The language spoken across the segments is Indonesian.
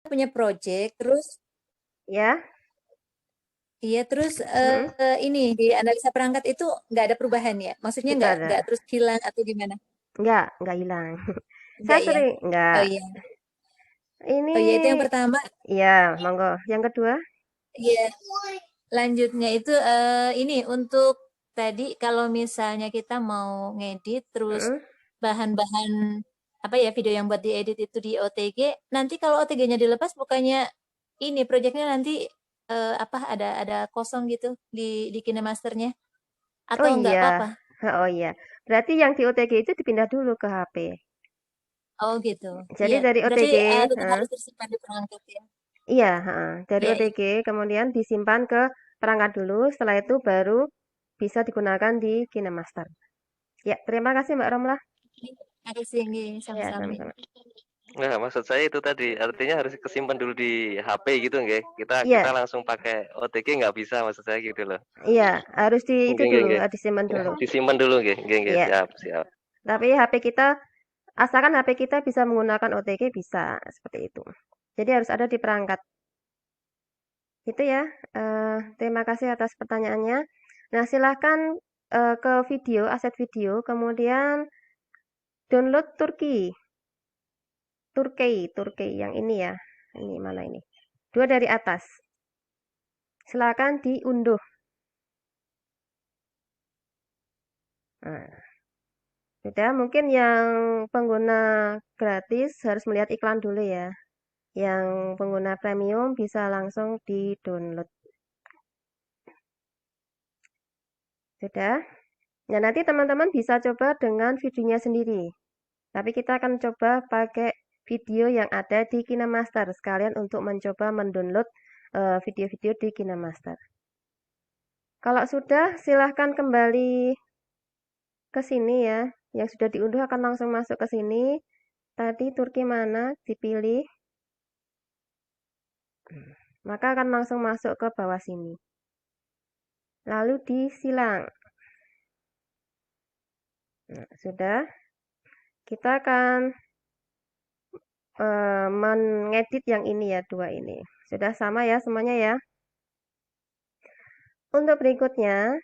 punya project, terus Ya. iya, terus Mm-mm. ini di analisa perangkat itu nggak ada perubahan ya? Maksudnya Tidak nggak ada. terus hilang atau gimana? Enggak hilang. Saya Enggak ya? sering, Oh enggak. iya. Ini, Oh iya, itu yang pertama. ya, monggo. Yang kedua, Iya. Lanjutnya itu ini untuk tadi kalau misalnya kita mau ngedit terus mm, bahan-bahan apa ya video yang buat diedit itu di OTG, nanti kalau OTG-nya dilepas bukannya ini projectnya nanti apa ada kosong gitu di KineMaster-nya oh atau nggak iya, apa-apa? oh iya. Berarti yang di OTG itu dipindah dulu ke HP. Oh gitu. Jadi Iya, dari berarti OTG, tetap harus tersimpan di perangkat ya. iya, dari Iya, iya. OTG kemudian disimpan ke perangkat dulu. Setelah itu baru bisa digunakan di KineMaster. Ya, terima kasih Mbak Romlah. Ada sini Ya, sama-sama. sama-sama. Nah, maksud saya itu tadi, artinya harus kesimpan dulu di HP gitu nggih. Kita Iya, langsung pakai OTG nggak bisa maksud saya gitu loh. iya, harus di itu Nggih, nggih, dulu, nggih. disimpan dulu. Disimpan dulu nggih, nggih, nggih, Iya, siap, siap. tapi HP kita, asalkan HP kita bisa menggunakan OTG bisa, seperti itu. Jadi harus ada di perangkat. Itu ya. Terima kasih atas pertanyaannya. Nah, silahkan ke video, aset video, kemudian download Turki, Turki yang ini ya. Ini mana ini? Dua dari atas. Silakan diunduh. Nah, sudah, mungkin yang pengguna gratis harus melihat iklan dulu ya. Yang pengguna premium bisa langsung di-download. Sudah? Nah, nanti teman-teman bisa coba dengan videonya sendiri. Tapi kita akan coba pakai video yang ada di KineMaster sekalian untuk mencoba mendownload video-video di KineMaster. Kalau sudah, silahkan kembali ke sini ya. Yang sudah diunduh akan langsung masuk ke sini. Tadi Turki mana? Dipilih. Maka akan langsung masuk ke bawah sini. Lalu disilang. Nah, sudah. Kita akan mengedit yang ini ya, dua ini. Sudah sama ya semuanya ya. Untuk berikutnya,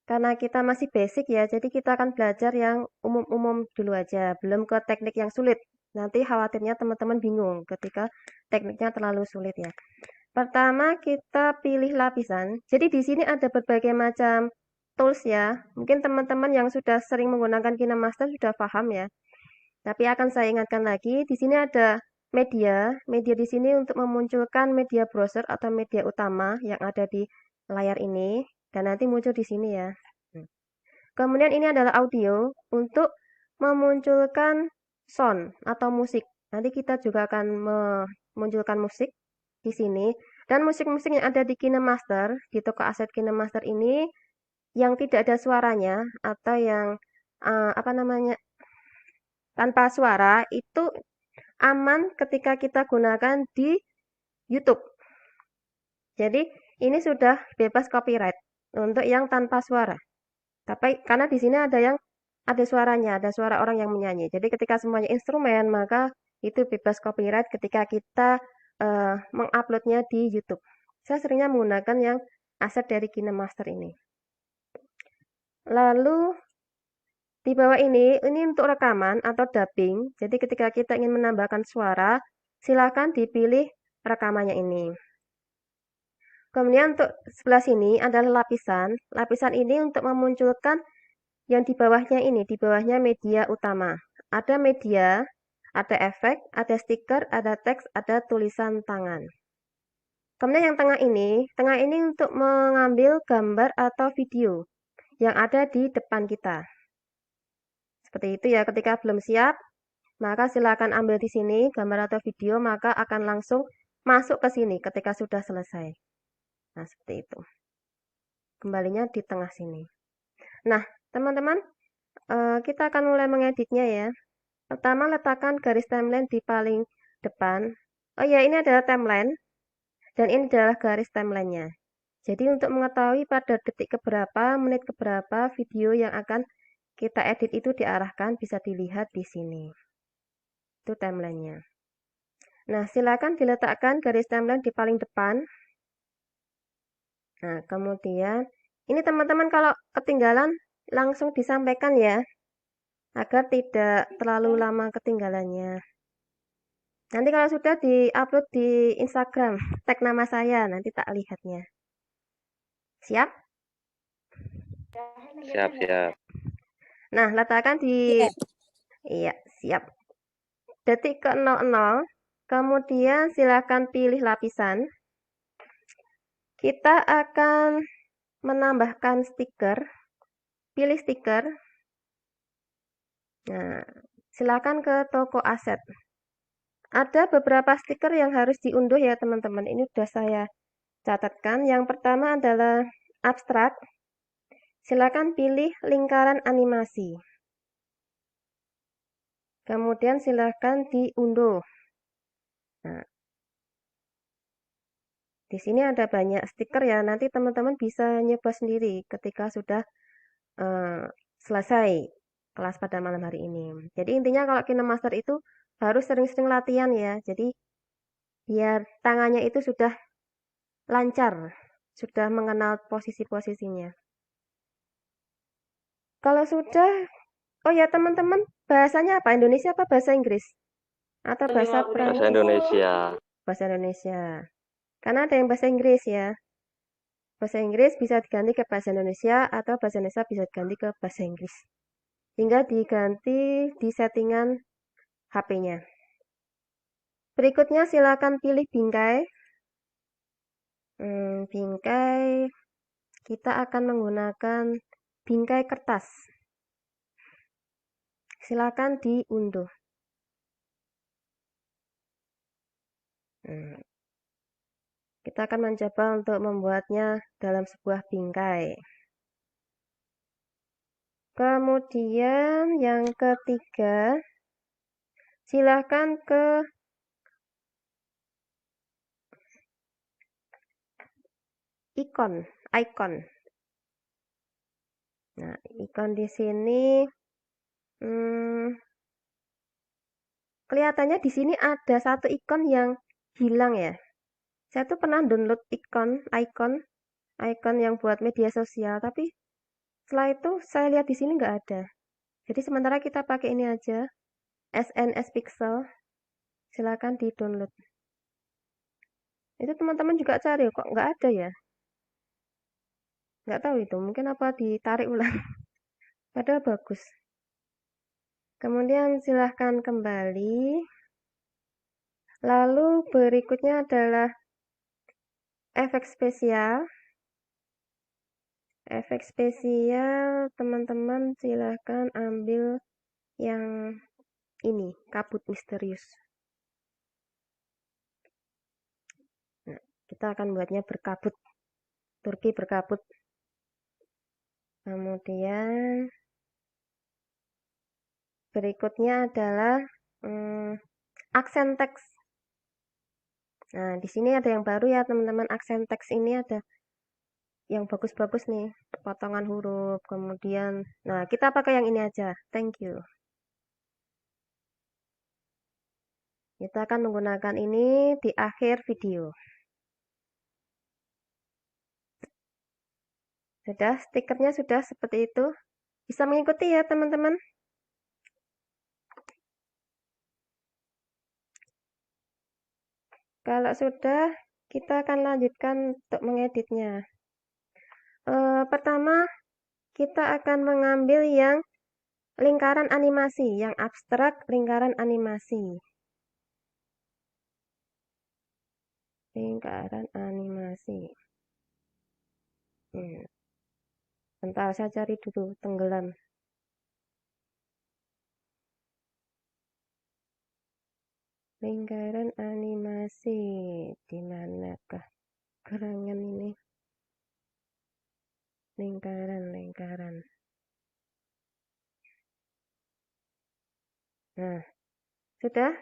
karena kita masih basic ya, jadi kita akan belajar yang umum-umum dulu aja, belum ke teknik yang sulit. Nanti khawatirnya teman-teman bingung ketika tekniknya terlalu sulit ya. Pertama kita pilih lapisan. Jadi di sini ada berbagai macam tools ya. Mungkin teman-teman yang sudah sering menggunakan KineMaster sudah paham ya. Tapi akan saya ingatkan lagi, di sini ada media. Media di sini untuk memunculkan media browser atau media utama yang ada di layar ini. Dan nanti muncul di sini ya. Kemudian ini adalah audio untuk memunculkan sound atau musik. Nanti kita juga akan memunculkan musik di sini. Dan musik-musik yang ada di KineMaster, di toko aset KineMaster ini, yang tidak ada suaranya atau yang apa namanya tanpa suara itu aman ketika kita gunakan di YouTube. Jadi ini sudah bebas copyright untuk yang tanpa suara. Tapi karena di sini ada yang ada suaranya, ada suara orang yang menyanyi. Jadi ketika semuanya instrumen, maka itu bebas copyright ketika kita menguploadnya di YouTube. Saya seringnya menggunakan yang aset dari KineMaster ini. Lalu di bawah ini untuk rekaman atau dubbing. Jadi ketika kita ingin menambahkan suara, silakan dipilih rekamannya ini. Kemudian untuk sebelah sini adalah lapisan. Lapisan ini untuk memunculkan yang di bawahnya ini, di bawahnya media utama. Ada media, ada efek, ada stiker, ada teks, ada tulisan tangan. Kemudian yang tengah ini untuk mengambil gambar atau video yang ada di depan kita. Seperti itu ya, ketika belum siap, maka silakan ambil di sini gambar atau video, maka akan langsung masuk ke sini ketika sudah selesai. Nah, seperti itu. Kembalinya di tengah sini. Nah, teman-teman, kita akan mulai mengeditnya ya. Pertama, letakkan garis timeline di paling depan. Oh ya, ini adalah timeline, dan ini adalah garis timelinenya. Jadi untuk mengetahui pada detik keberapa, menit keberapa video yang akan kita edit itu diarahkan bisa dilihat di sini. Itu timelinenya. Nah, silakan diletakkan garis timeline di paling depan. Nah, kemudian ini teman-teman kalau ketinggalan langsung disampaikan ya, agar tidak terlalu lama ketinggalannya. Nanti kalau sudah di-upload di Instagram, tag nama saya, nanti tak lihatnya. Siap? Siap, siap. Nah, letakkan di... Iya. Iya, siap. Detik ke 00, kemudian silakan pilih lapisan. Kita akan menambahkan stiker. Pilih stiker. Nah, silakan ke toko aset. Ada beberapa stiker yang harus diunduh ya teman-teman. Ini sudah saya catatkan. Yang pertama adalah abstrak. Silakan pilih lingkaran animasi. Kemudian silakan diunduh. Nah, di sini ada banyak stiker ya. Nanti teman-teman bisa nyoba sendiri ketika sudah selesai kelas pada malam hari ini. Jadi intinya kalau KineMaster itu harus sering-sering latihan ya. Jadi biar tangannya itu sudah lancar, sudah mengenal posisi-posisinya. Kalau sudah, oh ya teman-teman, bahasanya apa? Indonesia apa bahasa Inggris? Atau bahasa Bahasa Perancis? Indonesia. Bahasa Indonesia. Karena ada yang bahasa Inggris ya. Bahasa Inggris bisa diganti ke bahasa Indonesia atau bahasa Indonesia bisa diganti ke bahasa Inggris. Hingga diganti di settingan HP-nya. Berikutnya silakan pilih bingkai. Bingkai kita akan menggunakan bingkai kertas. Silakan diunduh. Kita akan mencoba untuk membuatnya dalam sebuah bingkai. Kemudian yang ketiga, silakan ke icon. Nah, ikon di sini kelihatannya di sini ada satu ikon yang hilang ya. Saya tuh pernah download icon yang buat media sosial, tapi setelah itu saya lihat di sini nggak ada. Jadi sementara kita pakai ini aja, SNS Pixel. Silakan di-download. Itu teman-teman juga cari, kok nggak ada ya? Nggak tahu itu, mungkin apa ditarik ulang. Padahal bagus. Kemudian silahkan kembali. Lalu berikutnya adalah efek spesial. Efek spesial teman-teman silahkan ambil yang ini, kabut misterius. Nah, kita akan buatnya berkabut. Turki berkabut. Kemudian berikutnya adalah aksen teks. Nah, di sini ada yang baru ya teman-teman. Aksen teks ini ada yang bagus-bagus nih. Potongan huruf. Kemudian, nah kita pakai yang ini aja. Thank you. Kita akan menggunakan ini di akhir video. Sudah, stikernya sudah seperti itu. Bisa mengikuti ya teman-teman. Kalau sudah, kita akan lanjutkan untuk mengeditnya. Pertama, kita akan mengambil yang lingkaran animasi, yang abstrak lingkaran animasi. Lingkaran animasi. Bentar, saya cari dulu tenggelam. Lingkaran animasi. Di manakah gerangan ini? Lingkaran. Nah, sudah?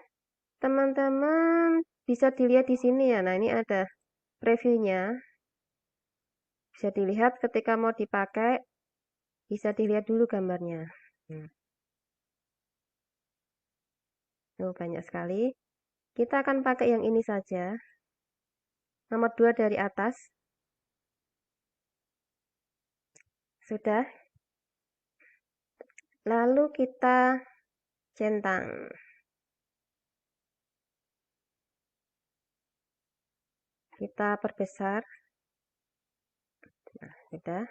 Teman-teman bisa dilihat di sini ya. Nah, ini ada previewnya. Bisa dilihat ketika mau dipakai, bisa dilihat dulu gambarnya. Oh, banyak sekali. Kita akan pakai yang ini saja. Nomor 2 dari atas. Sudah. Lalu kita centang. Kita perbesar. Nah, sudah.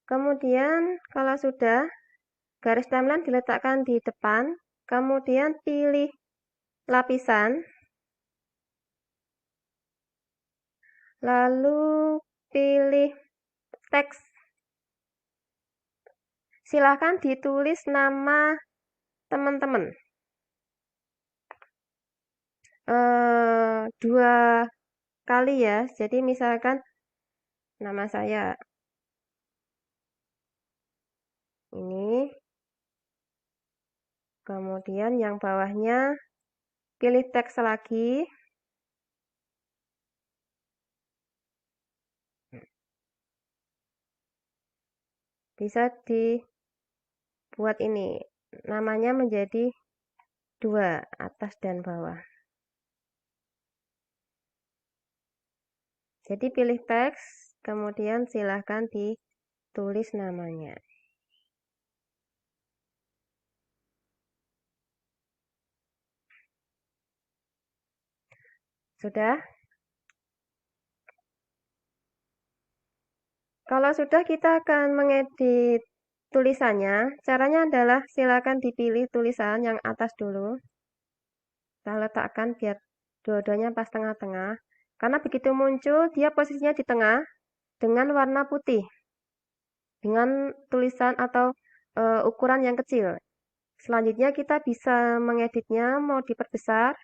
Kemudian kalau sudah, garis timeline diletakkan di depan. Kemudian pilih lapisan. Lalu pilih teks. Silahkan ditulis nama teman-teman. 2 kali ya. Jadi misalkan nama saya ini. Kemudian yang bawahnya pilih teks lagi. Bisa dibuat ini. Namanya menjadi 2, atas dan bawah. Jadi pilih teks, kemudian silahkan ditulis namanya. Sudah? Kalau sudah, kita akan mengedit tulisannya. Caranya adalah silakan dipilih tulisan yang atas dulu. Kita letakkan biar dua-duanya pas tengah-tengah. Karena begitu muncul, dia posisinya di tengah dengan warna putih. Dengan tulisan atau ukuran yang kecil. Selanjutnya kita bisa mengeditnya, mau diperbesar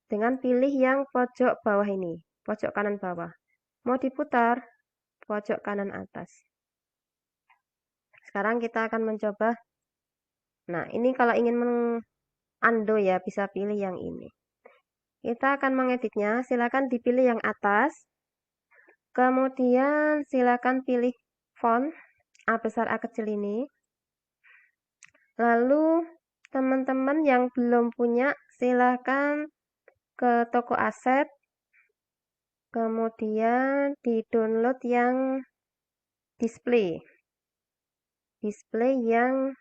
dengan pilih yang pojok bawah ini, pojok kanan bawah. Mau diputar, pojok kanan atas. Sekarang kita akan mencoba. Nah, ini kalau ingin undo ya, bisa pilih yang ini. Kita akan mengeditnya, silakan dipilih yang atas. Kemudian silakan pilih font A besar A kecil ini. Lalu teman-teman yang belum punya, silakan ke toko aset. Kemudian di-download yang display. Display yang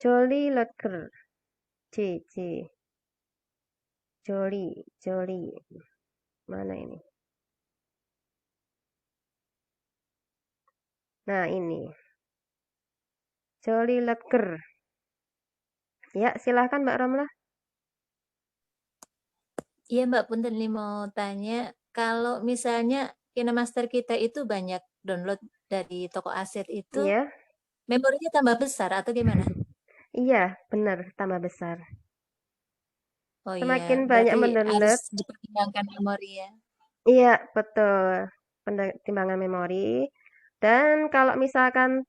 Jolly Lodger. J. Jolly. Mana ini? Nah, ini. Jolly Lodger. Ya, silahkan Mbak Romlah. Iya Mbak, punten nih mau tanya, kalau misalnya KineMaster kita itu banyak download dari toko aset itu, Iya. memorinya tambah besar atau gimana? Iya, benar, tambah besar. Oh iya, Semakin banyak berarti harus mendownload. dipertimbangkan memori ya. Iya, betul. Pertimbangan memori. Dan kalau misalkan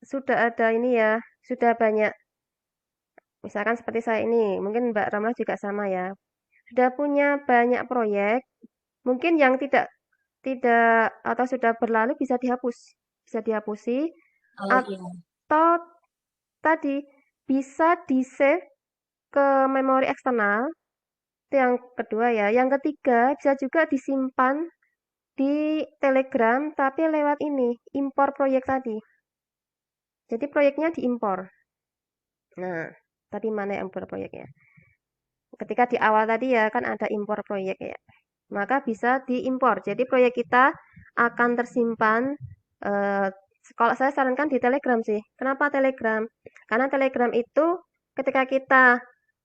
sudah ada ini ya, sudah banyak, misalkan seperti saya ini, mungkin Mbak Ramlah juga sama ya, sudah punya banyak proyek, mungkin yang tidak atau sudah berlalu bisa dihapusi, Oh iya. atau tadi bisa di-save ke memori eksternal. Itu yang kedua ya. Yang ketiga bisa juga disimpan di Telegram tapi lewat ini, impor proyek tadi. Jadi proyeknya diimpor. Nah, tadi mana yang impor proyeknya? Ketika di awal tadi ya kan ada impor proyek ya. Maka bisa diimpor. Jadi proyek kita akan tersimpan kalau saya sarankan di Telegram sih. Kenapa Telegram? Karena Telegram itu ketika kita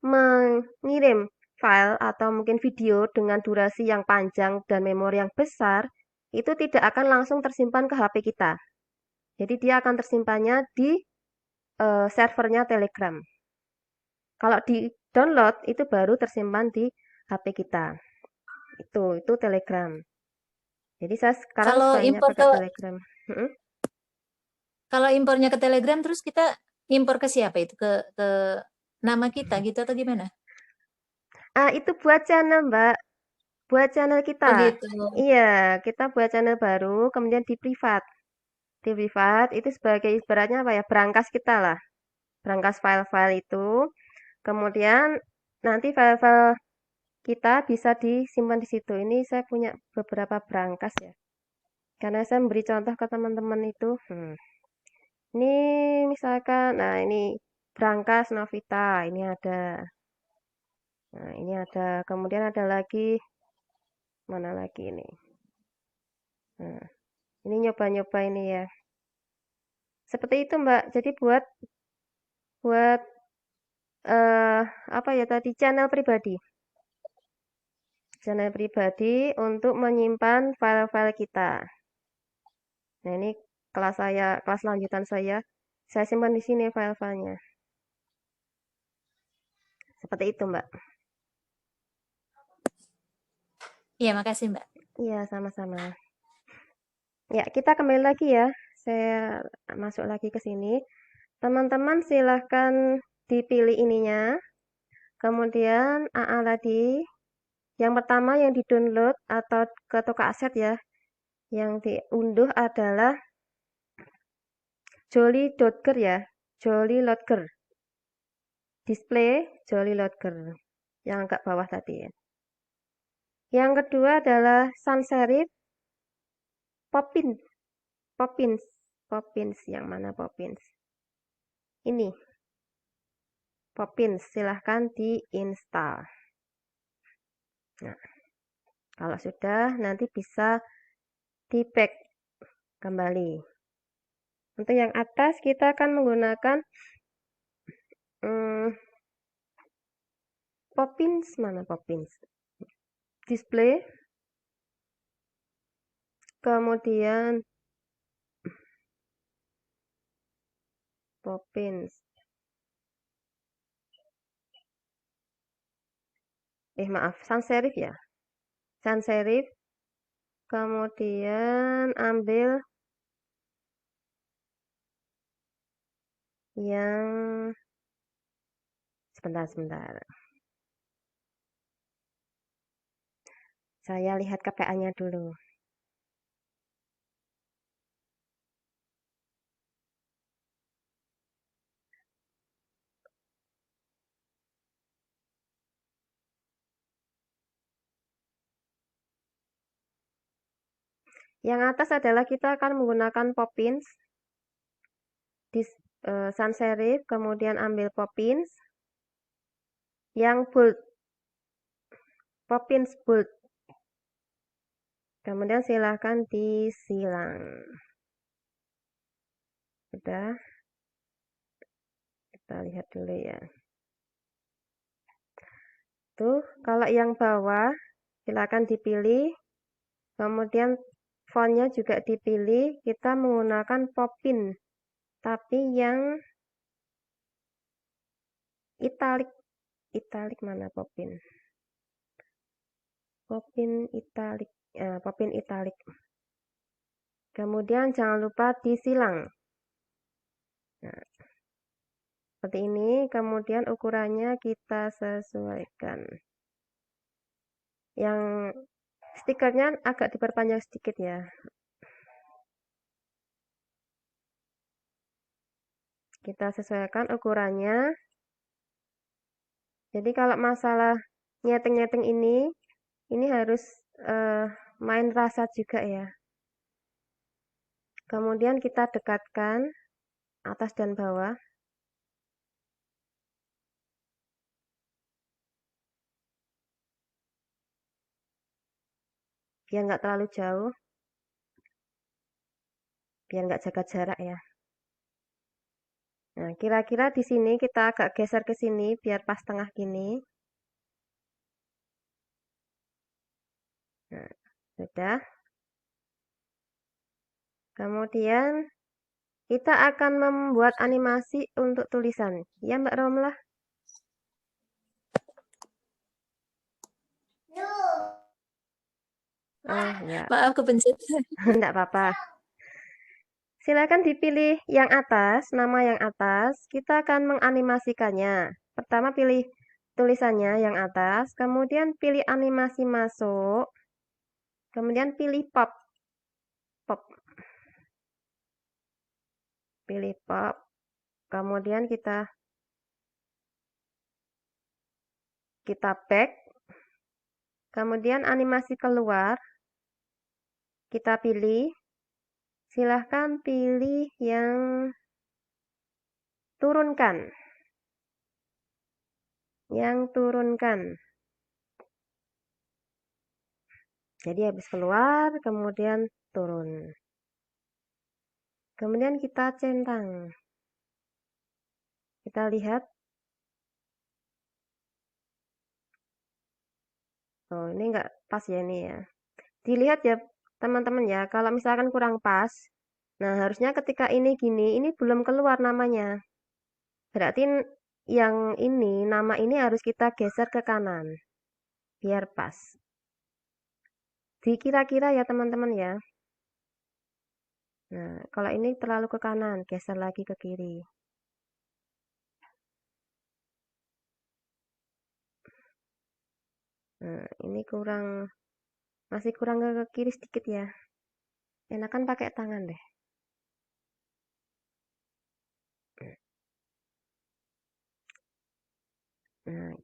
mengirim file atau mungkin video dengan durasi yang panjang dan memori yang besar, itu tidak akan langsung tersimpan ke HP kita. Jadi dia akan tersimpannya di servernya Telegram. Kalau di download itu baru tersimpan di HP kita. Itu Telegram. Jadi saya sekarang Kalau banyak impor pakai ke Telegram. kalau impornya ke Telegram terus kita impor ke siapa itu? Ke nama kita gitu atau gimana? Itu buat channel, Mbak. Buat channel Oh kita. gitu. Iya, kita buat channel baru, kemudian di privat. Privat itu sebagai ibaratnya apa ya? Berangkas kita lah. Berangkas file-file itu. Kemudian nanti file-file kita bisa disimpan di situ. Ini saya punya beberapa berangkas ya. Karena saya memberi contoh ke teman-teman itu. Ini misalkan, nah ini berangkas Novita, ini ada. Nah, ini ada. Kemudian ada lagi, mana lagi ini? Nah, ini nyoba-nyoba ini ya. Seperti itu Mbak. Jadi buat buat apa ya tadi channel pribadi. Channel pribadi untuk menyimpan file-file kita. Nah, ini kelas lanjutan saya simpan di sini file-filenya. Seperti itu, Mbak. Iya, makasih Mbak. Iya, sama-sama. Ya, kita kembali lagi ya. Saya masuk lagi ke sini. Teman-teman silahkan dipilih ininya. Kemudian AA tadi. Yang pertama yang di-download atau ke toko aset ya. Yang diunduh adalah Jolly Loader ya. Jolly Loader. Display Jolly Loader. Yang agak bawah tadi ya. Yang kedua adalah sans serif Poppins. Poppins. Yang mana Poppins? Ini. Poppins. Silahkan diinstal. Nah, kalau sudah nanti bisa di-back kembali. Untuk yang atas kita akan menggunakan Poppins. Mana Poppins? Display. Kemudian Poppins. Maaf, sans serif ya. Sans serif. Kemudian ambil yang sebentar. Saya lihat KPA-nya dulu. Yang atas adalah kita akan menggunakan Poppins. Sans serif, kemudian ambil Poppins. Yang bold. Poppins bold. Kemudian silahkan disilang. Sudah. Kita lihat dulu ya. Tuh, kalau yang bawah silahkan dipilih. Kemudian fontnya juga dipilih. Kita menggunakan Poppin. Tapi yang italik. Italik mana Poppin? Poppin italik. Poppin italik. Kemudian jangan lupa disilang. Nah, seperti ini. Kemudian ukurannya kita sesuaikan. Yang stikernya agak diperpanjang sedikit ya. Kita sesuaikan ukurannya. Jadi kalau masalah nyeting-nyeting ini harus main rasa juga ya. Kemudian kita dekatkan atas dan bawah. Biar nggak terlalu jauh. Biar nggak jaga jarak ya. Nah, kira-kira di sini kita agak geser ke sini biar pas tengah gini. Nah, sudah. Kemudian kita akan membuat animasi untuk tulisan. Ya Mbak Romlah? Oh ya, Maaf kepencet. enggak apa-apa. Silakan dipilih yang atas, nama yang atas. Kita akan menganimasikannya. Pertama pilih tulisannya yang atas, kemudian pilih animasi masuk, kemudian pilih pop. Pop. pilih pop, kemudian kita back, kemudian animasi keluar, kita pilih, silahkan pilih yang turunkan, jadi habis keluar, kemudian turun, kemudian kita centang, kita lihat, oh ini enggak pas ya ini ya, dilihat ya teman-teman ya, kalau misalkan kurang pas, nah harusnya ketika ini gini, ini belum keluar namanya, berarti yang ini, nama ini harus kita geser ke kanan, biar pas, dikira-kira ya teman-teman ya. Nah, kalau ini terlalu ke kanan, geser lagi ke kiri. Nah, ini masih kurang ke kiri sedikit ya. Enakan pakai tangan deh. Nah,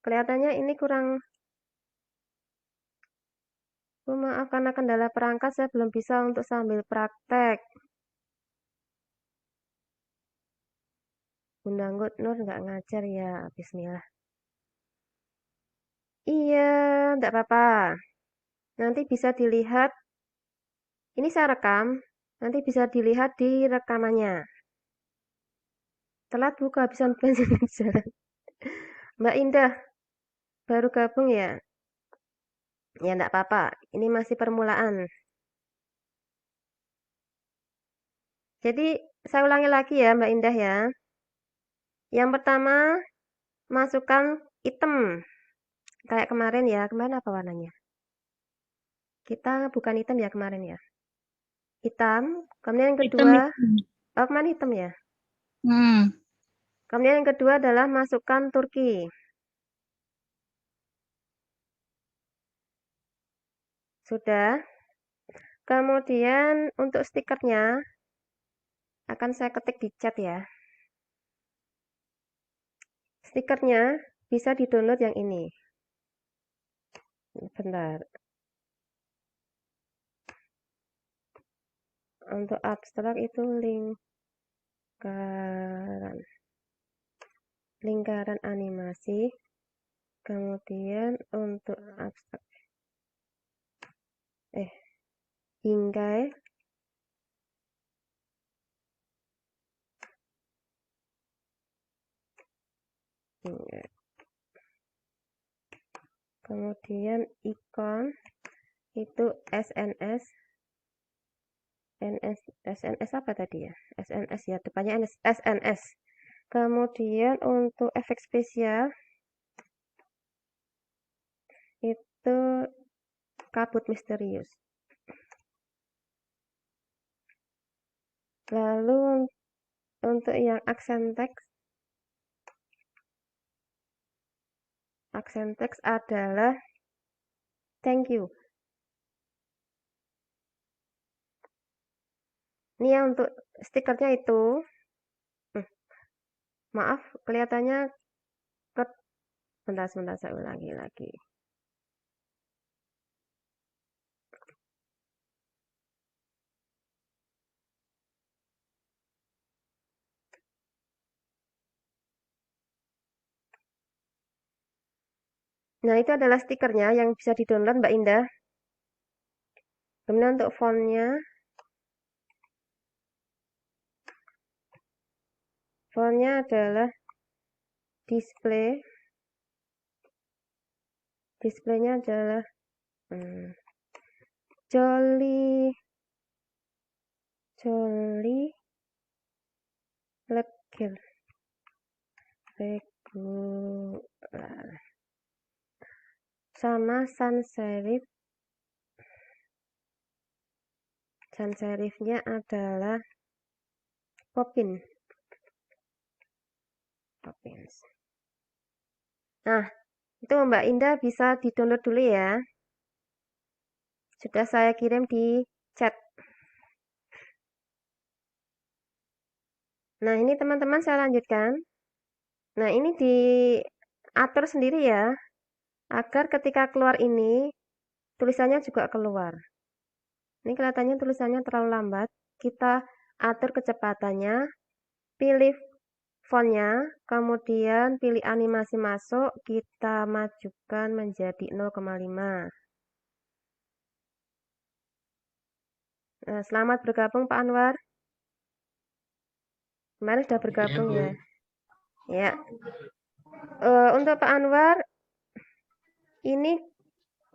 kelihatannya ini kurang. Maaf karena kendala perangkat saya belum bisa untuk sambil praktek. Bunda Nur nggak ngajar ya, Bismillah. Iya, nggak apa-apa. Nanti bisa dilihat. Ini saya rekam. Nanti bisa dilihat di rekamannya. Telat buka habisan bensin di jalan. Mbak Indah, baru gabung ya? Ya enggak apa-apa, ini masih permulaan. Jadi saya ulangi lagi ya Mbak Indah ya. Yang pertama, masukkan item. Kayak kemarin ya, kemarin apa warnanya? Kita bukan hitam ya kemarin ya. Hitam, kemudian yang Hitam, kedua, hitam. oh kemarin hitam ya. Hmm. Kemudian yang kedua adalah masukkan Turki. Sudah. Kemudian untuk stikernya akan saya ketik di chat ya. Stikernya bisa di-download yang ini. Bentar. Untuk abstrak itu lingkaran animasi. Kemudian untuk abstrak bingkai. Kemudian ikon itu SNS. SNS apa tadi ya? SNS ya, depannya SNS. Kemudian untuk efek spesial itu kabut misterius. Lalu untuk yang aksen teks adalah thank you. Ini yang untuk stikernya itu. Maaf, kelihatannya bentar saya ulangi lagi. Nah, itu adalah stikernya yang bisa di-download Mbak Indah. Kemudian untuk fontnya adalah display. Displaynya adalah Jolly regular. Sama sans serif. Sans serifnya adalah Poppins. Nah, itu Mbak Indah bisa di-download dulu ya. Sudah saya kirim di chat. Nah, ini teman-teman saya lanjutkan. Nah, ini diatur sendiri ya, agar ketika keluar ini, tulisannya juga keluar. Ini kelihatannya tulisannya terlalu lambat. Kita atur kecepatannya, pilih fontnya, kemudian pilih animasi masuk, kita majukan menjadi 0,5. Nah, selamat bergabung Pak Anwar. Kemarin sudah bergabung ya. Ya. Untuk Pak Anwar, ini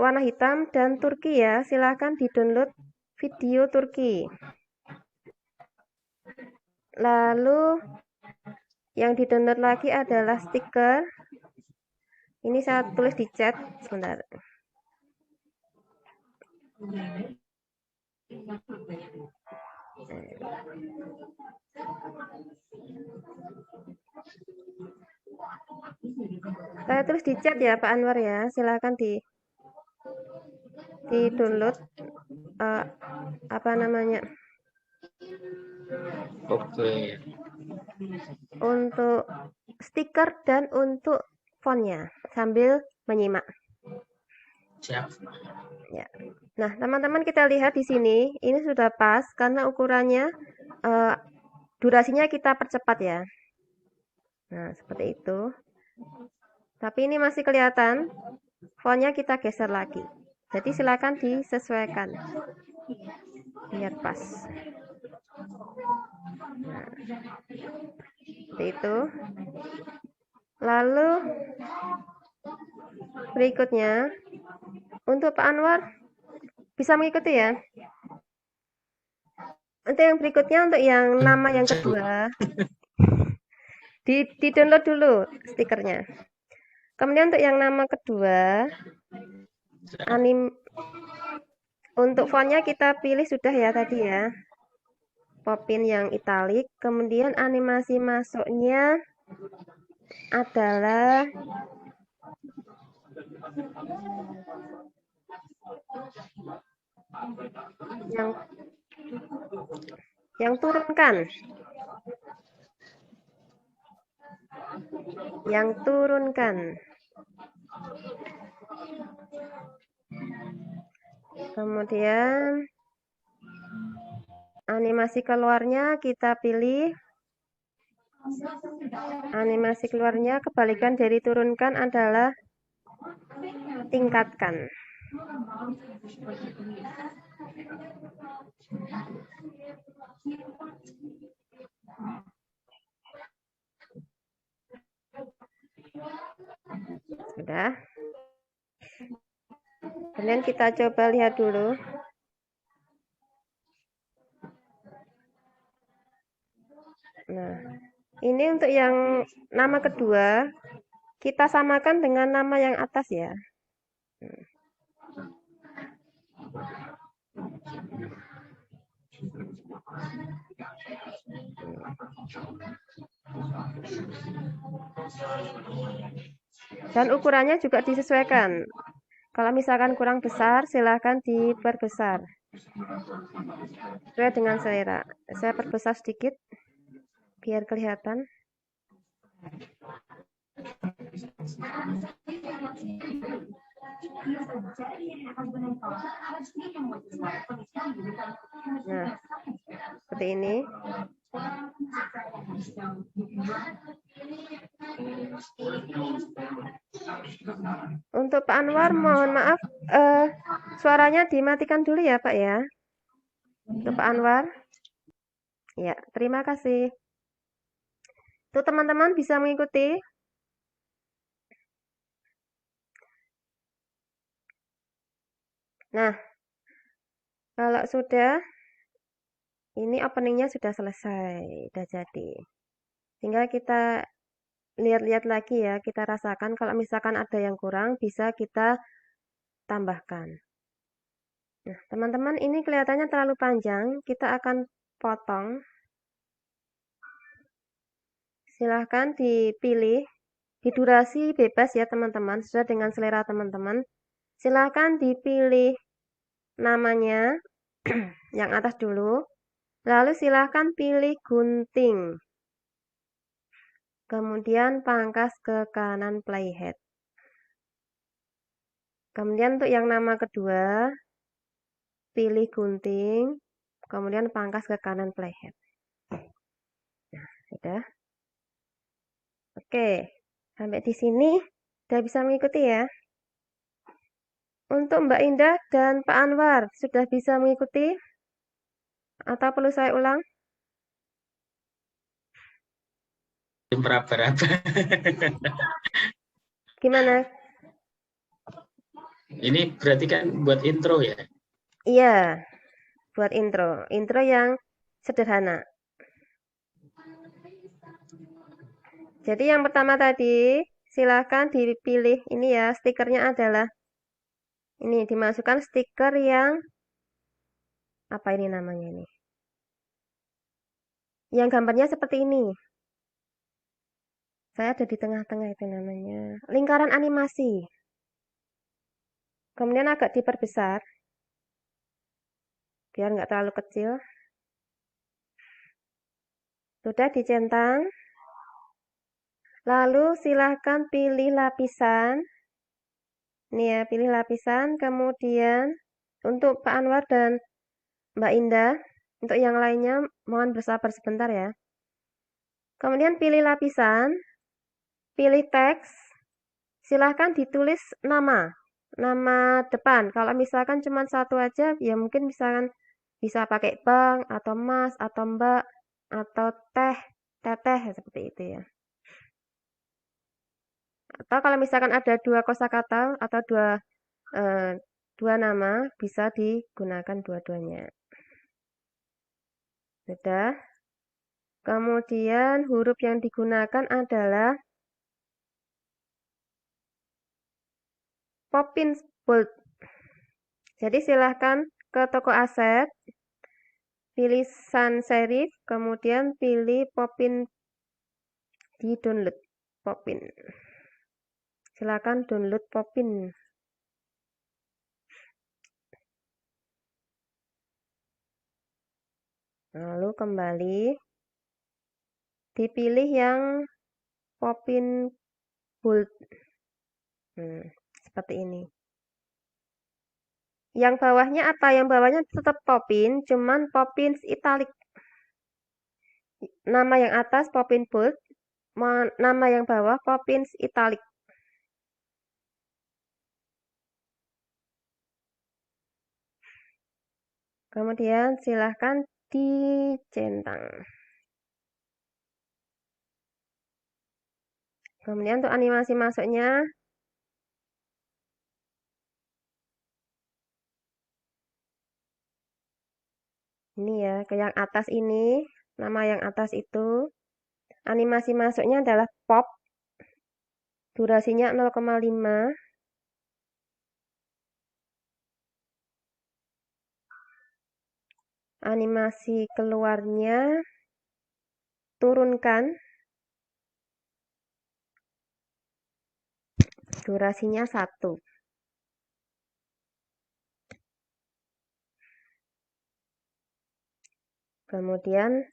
warna hitam dan Turki ya. Silahkan di-download video Turki. Lalu yang di-download lagi adalah stiker. Ini saya tulis di chat sebentar. Saya tulis di chat ya Pak Anwar ya. Silakan di-download apa namanya? Oke. Untuk stiker dan untuk fontnya sambil menyimak. Siap. Ya. Nah, teman-teman kita lihat di sini, ini sudah pas karena ukurannya durasinya kita percepat ya. Nah, seperti itu. Tapi ini masih kelihatan, fontnya kita geser lagi. Jadi silakan disesuaikan biar pas. Nah, seperti itu. Lalu berikutnya untuk Pak Anwar bisa mengikuti ya. Untuk yang berikutnya untuk yang nama yang kedua di-download dulu stikernya. Kemudian untuk yang nama kedua untuk fontnya kita pilih sudah ya tadi ya. Popin yang italik, kemudian animasi masuknya adalah yang turunkan. Yang turunkan. Kemudian animasi keluarnya kita pilih. Animasi keluarnya kebalikan dari turunkan adalah tingkatkan. Sudah. Kemudian kita coba lihat dulu. Nah, ini untuk yang nama kedua, kita samakan dengan nama yang atas ya. Dan ukurannya juga disesuaikan. Kalau misalkan kurang besar, silahkan diperbesar. Sesuai dengan selera. Saya perbesar sedikit, biar kelihatan. Nah, seperti ini. Untuk Pak Anwar, mohon maaf, suaranya dimatikan dulu ya Pak ya. Untuk Pak Anwar. Ya, terima kasih. Tuh teman-teman bisa mengikuti. Nah, kalau sudah, ini openingnya sudah selesai, sudah jadi. Tinggal kita lihat-lihat lagi ya, kita rasakan kalau misalkan ada yang kurang, bisa kita tambahkan. Nah, teman-teman, ini kelihatannya terlalu panjang, kita akan potong. Silahkan dipilih, di durasi bebas ya teman-teman, sesuai dengan selera teman-teman. Silahkan dipilih namanya yang atas dulu. Lalu silahkan pilih gunting. Kemudian pangkas ke kanan playhead. Kemudian untuk yang nama kedua, pilih gunting, kemudian pangkas ke kanan playhead. Nah, sudah. Oke, sampai di sini sudah bisa mengikuti ya. Untuk Mbak Indah dan Pak Anwar, sudah bisa mengikuti? Atau perlu saya ulang? Meraba-raba. Gimana? Ini berarti kan buat intro ya? Iya, buat intro. Intro yang sederhana. Jadi yang pertama tadi, silahkan dipilih. Ini ya, stikernya adalah ini, dimasukkan stiker yang apa ini namanya ini? Yang gambarnya seperti ini. Saya ada di tengah-tengah, itu namanya lingkaran animasi. Kemudian agak diperbesar biar nggak terlalu kecil. Sudah dicentang. Lalu silahkan pilih lapisan. Ini ya, pilih lapisan. Kemudian untuk Pak Anwar dan Mbak Indah, untuk yang lainnya mohon bersabar sebentar ya. Kemudian pilih lapisan, pilih teks. Silahkan ditulis nama depan. Kalau misalkan cuma satu aja, ya mungkin misalkan bisa pakai bang, atau mas, atau mbak, atau teh, teteh, seperti itu ya. Atau kalau misalkan ada dua kosakata atau dua nama, bisa digunakan dua-duanya. Sudah. Kemudian huruf yang digunakan adalah Poppins Bold. Jadi silahkan ke toko aset, pilih sans serif, kemudian pilih Poppin di download Poppin. Silakan download Poppin. Lalu kembali dipilih yang Poppin Bold. Seperti ini. Yang bawahnya apa? Yang bawahnya tetap Poppin, cuman Poppins italic. Nama yang atas Poppin Bold, nama yang bawah Poppins italic. Kemudian silahkan dicentang. Kemudian untuk animasi masuknya, ini ya, ke yang atas ini, nama yang atas itu, animasi masuknya adalah pop, durasinya 0,5. Animasi keluarnya turunkan, durasinya 1. Kemudian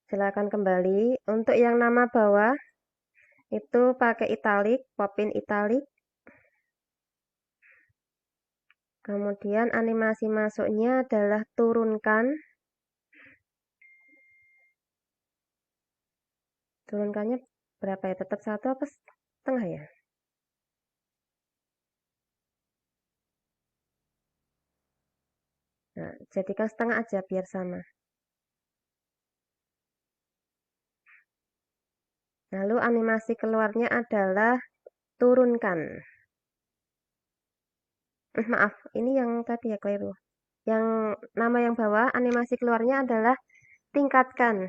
silakan kembali. Untuk yang nama bawah itu pakai italic, Poppin italic. Kemudian animasi masuknya adalah turunkan. Turunkannya berapa ya? Tetap 1 apa setengah ya? Nah, jadikan setengah aja biar sama. Lalu animasi keluarnya adalah turunkan. Maaf, ini yang tadi ya keliru. Yang nama yang bawah, animasi keluarnya adalah tingkatkan.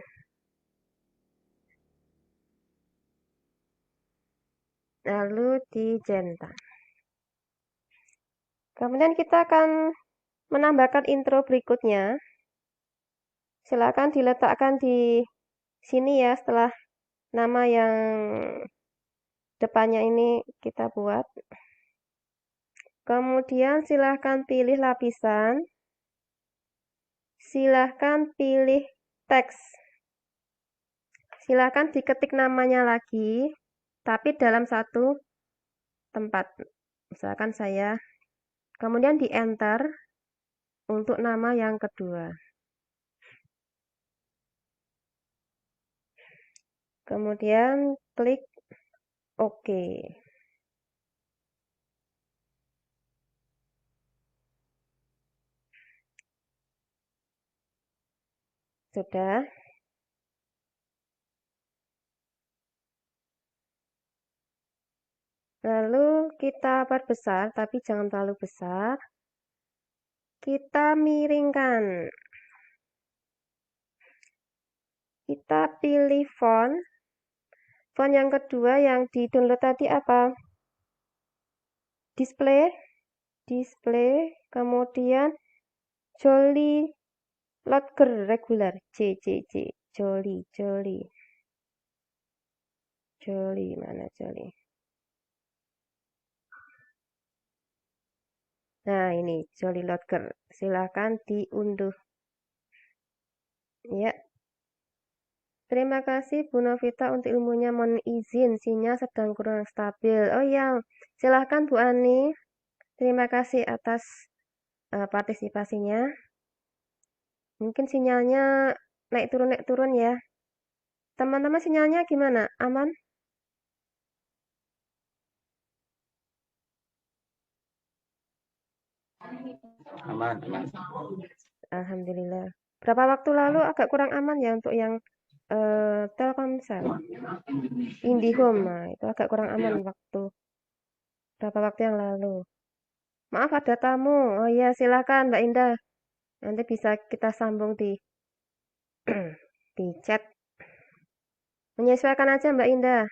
Lalu dicentang. Kemudian kita akan menambahkan intro berikutnya. Silakan diletakkan di sini ya, setelah nama yang depannya ini kita buat. Kemudian silahkan pilih lapisan. Silahkan pilih teks. Silahkan diketik namanya lagi, tapi dalam satu tempat. Misalkan saya, kemudian di enter untuk nama yang kedua. Kemudian klik OK. Sudah. Lalu kita perbesar, tapi jangan terlalu besar. Kita miringkan. Kita pilih font. Font yang kedua yang di-download tadi apa? Display, kemudian Jolly Lodger regular, Jolly, mana Jolly? Nah, ini Jolly Lodger. Silakan diunduh. Ya. Terima kasih Bu Novita untuk ilmunya. Mohon izin, sinyal sedang kurang stabil. Oh ya, silahkan Bu Ani. Terima kasih atas partisipasinya. Mungkin sinyalnya naik turun ya. Teman-teman sinyalnya gimana? Aman? Aman. Alhamdulillah. Berapa waktu lalu agak kurang aman ya untuk yang Telkomsel. IndiHome, nah, itu agak kurang aman berapa waktu yang lalu. Maaf ada tamu. Oh iya, silakan Mbak Indah. Nanti bisa kita sambung di di chat. Menyesuaikan aja Mbak Indah.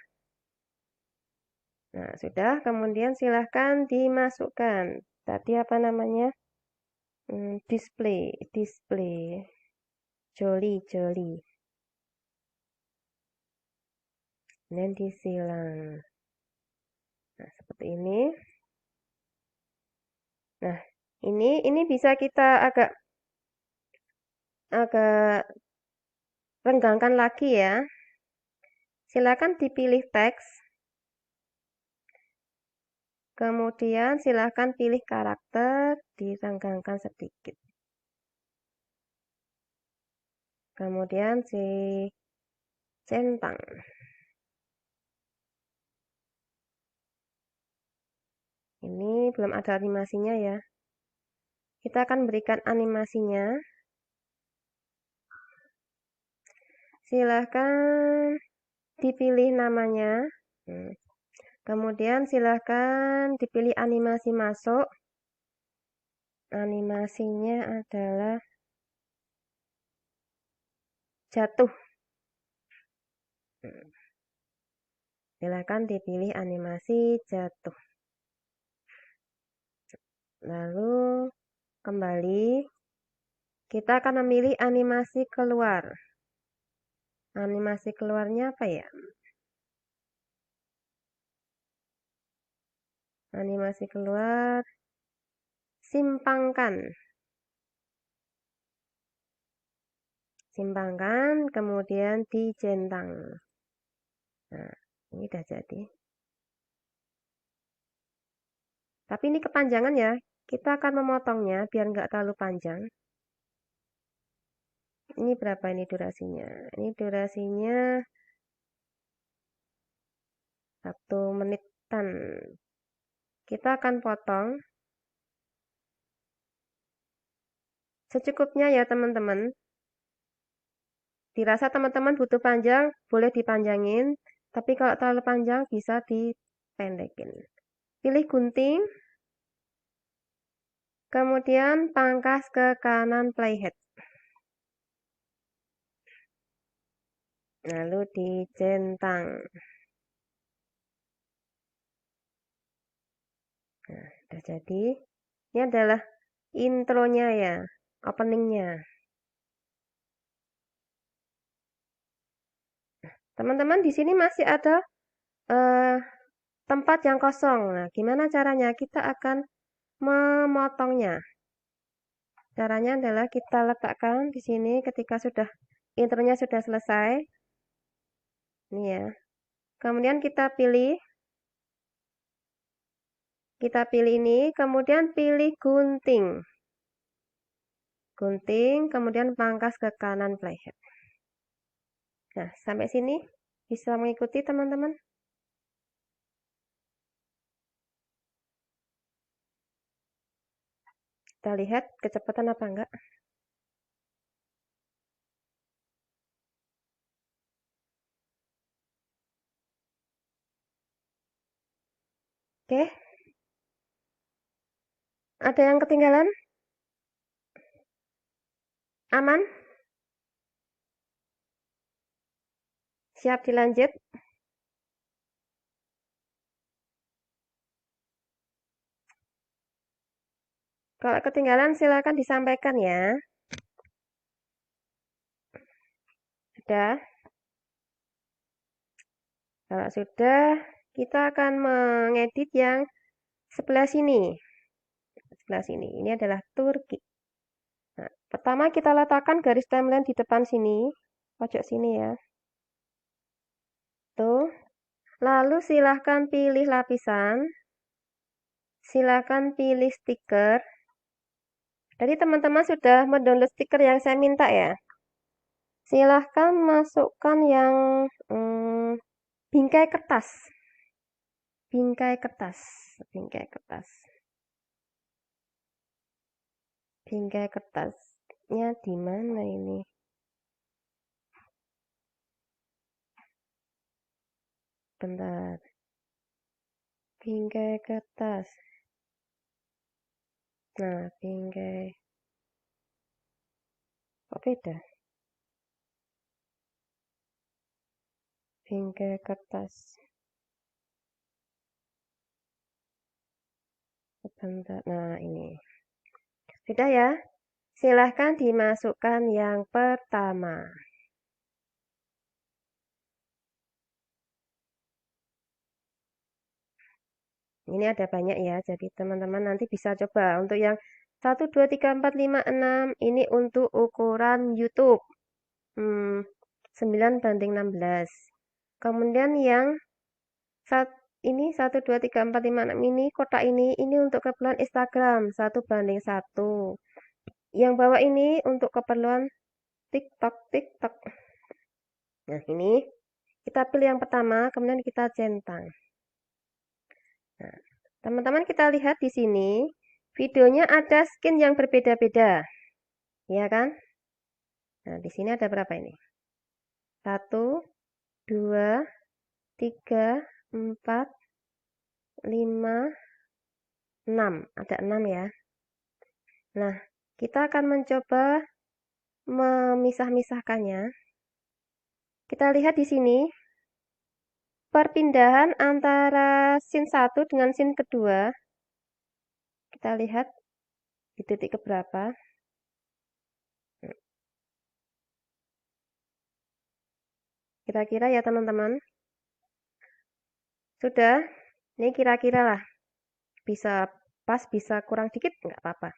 Nah, sudah. Kemudian silahkan dimasukkan. Tadi apa namanya? Display. Jolly. Dan disilang. Nah, seperti ini. Nah, ini bisa kita agak renggangkan lagi ya. Silakan dipilih teks. Kemudian silakan pilih karakter, direnggangkan sedikit. Kemudian si centang. Ini belum ada animasinya ya. Kita akan berikan animasinya. Silahkan dipilih namanya. Kemudian silahkan dipilih animasi masuk. Animasinya adalah jatuh. Silahkan dipilih animasi jatuh. Lalu kembali. Kita akan memilih animasi keluar. Animasi keluarnya apa ya? Animasi keluar. Simpangkan, kemudian dicentang. Nah, ini udah jadi. Tapi ini kepanjangan ya. Kita akan memotongnya biar nggak terlalu panjang. Ini berapa ini durasinya? Ini durasinya 1 menitan. Kita akan potong secukupnya ya teman-teman. Dirasa teman-teman butuh panjang, boleh dipanjangin. Tapi kalau terlalu panjang bisa dipendekin. Pilih gunting. Kemudian pangkas ke kanan playhead. Lalu dicentang. Nah, sudah jadi. Ini adalah intronya ya, openingnya. Teman-teman di sini masih ada tempat yang kosong. Nah, gimana caranya? Kita akan memotongnya. Caranya adalah kita letakkan di sini ketika sudah intronya sudah selesai. Ini ya. Kemudian kita pilih ini, kemudian pilih gunting. Gunting, kemudian pangkas ke kanan playhead. Nah, sampai sini bisa mengikuti teman-teman. Kita lihat kecepatan apa enggak. Oke. Ada yang ketinggalan? Aman? Siap dilanjut? Kalau ketinggalan silakan disampaikan ya. Sudah? Kalau sudah, kita akan mengedit yang sebelah sini. Sebelah sini. Ini adalah Turki. Nah, pertama kita letakkan garis timeline di depan sini. Pojok sini ya. Tuh. Lalu silahkan pilih lapisan. Silahkan pilih stiker. Jadi teman-teman sudah mendownload stiker yang saya minta ya. Silahkan masukkan yang bingkai kertas. Bingkai kertas. Bingkai kertas. Bingkai kertasnya di mana ini? Bentar. Bingkai kertas. Nah, bingkai. Kok beda? Bingkai kertas. Bentar. Nah, ini. Sudah ya? Silahkan dimasukkan yang pertama. Ini ada banyak ya, jadi teman-teman nanti bisa coba. Untuk yang 1, 2, 3, 4, 5, 6, ini untuk ukuran YouTube. 9:16. Kemudian yang ini 1, 2, 3, 4, 5, 6 ini, kotak ini untuk keperluan Instagram, 1:1. Yang bawah ini untuk keperluan TikTok. Nah, ini kita pilih yang pertama, kemudian kita centang. Nah, teman-teman kita lihat di sini, videonya ada skin yang berbeda-beda. Ya kan? Nah, di sini ada berapa ini? 1, 2, 3, 4, 5, 6. Ada 6 ya. Nah, kita akan mencoba memisah-misahkannya. Kita lihat di sini, perpindahan antara scene 1 dengan scene kedua. Kita lihat di titik keberapa. Kira-kira ya teman-teman. Sudah, ini kira-kira lah. Bisa pas, bisa kurang dikit, nggak apa-apa.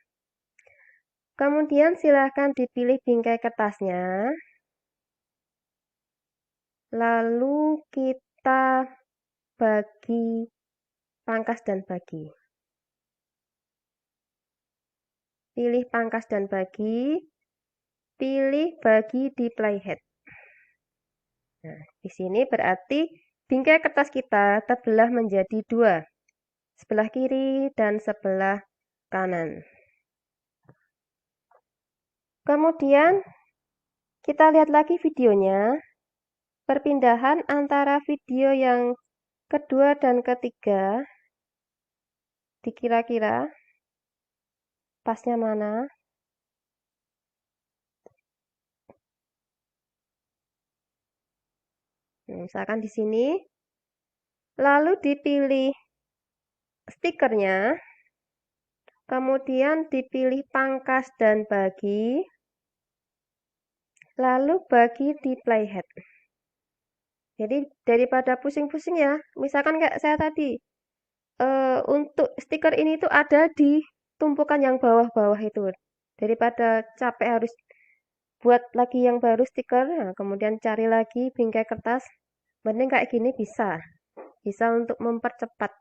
Kemudian silahkan dipilih bingkai kertasnya. Lalu kita bagi pangkas dan bagi. Pilih pangkas dan bagi. Pilih bagi di playhead. Nah, di sini berarti bingkai kertas kita terbelah menjadi 2. Sebelah kiri dan sebelah kanan. Kemudian kita lihat lagi videonya. Perpindahan antara video yang kedua dan ketiga. Dikira-kira pasnya mana? Misalkan di sini. Lalu dipilih stikernya. Kemudian dipilih pangkas dan bagi. Lalu bagi di playhead. Jadi daripada pusing-pusing ya, misalkan kayak saya tadi, untuk stiker ini tuh ada di tumpukan yang bawah-bawah itu. Daripada capek harus buat lagi yang baru stiker, nah, kemudian cari lagi bingkai kertas, mending kayak gini bisa. Bisa untuk mempercepat.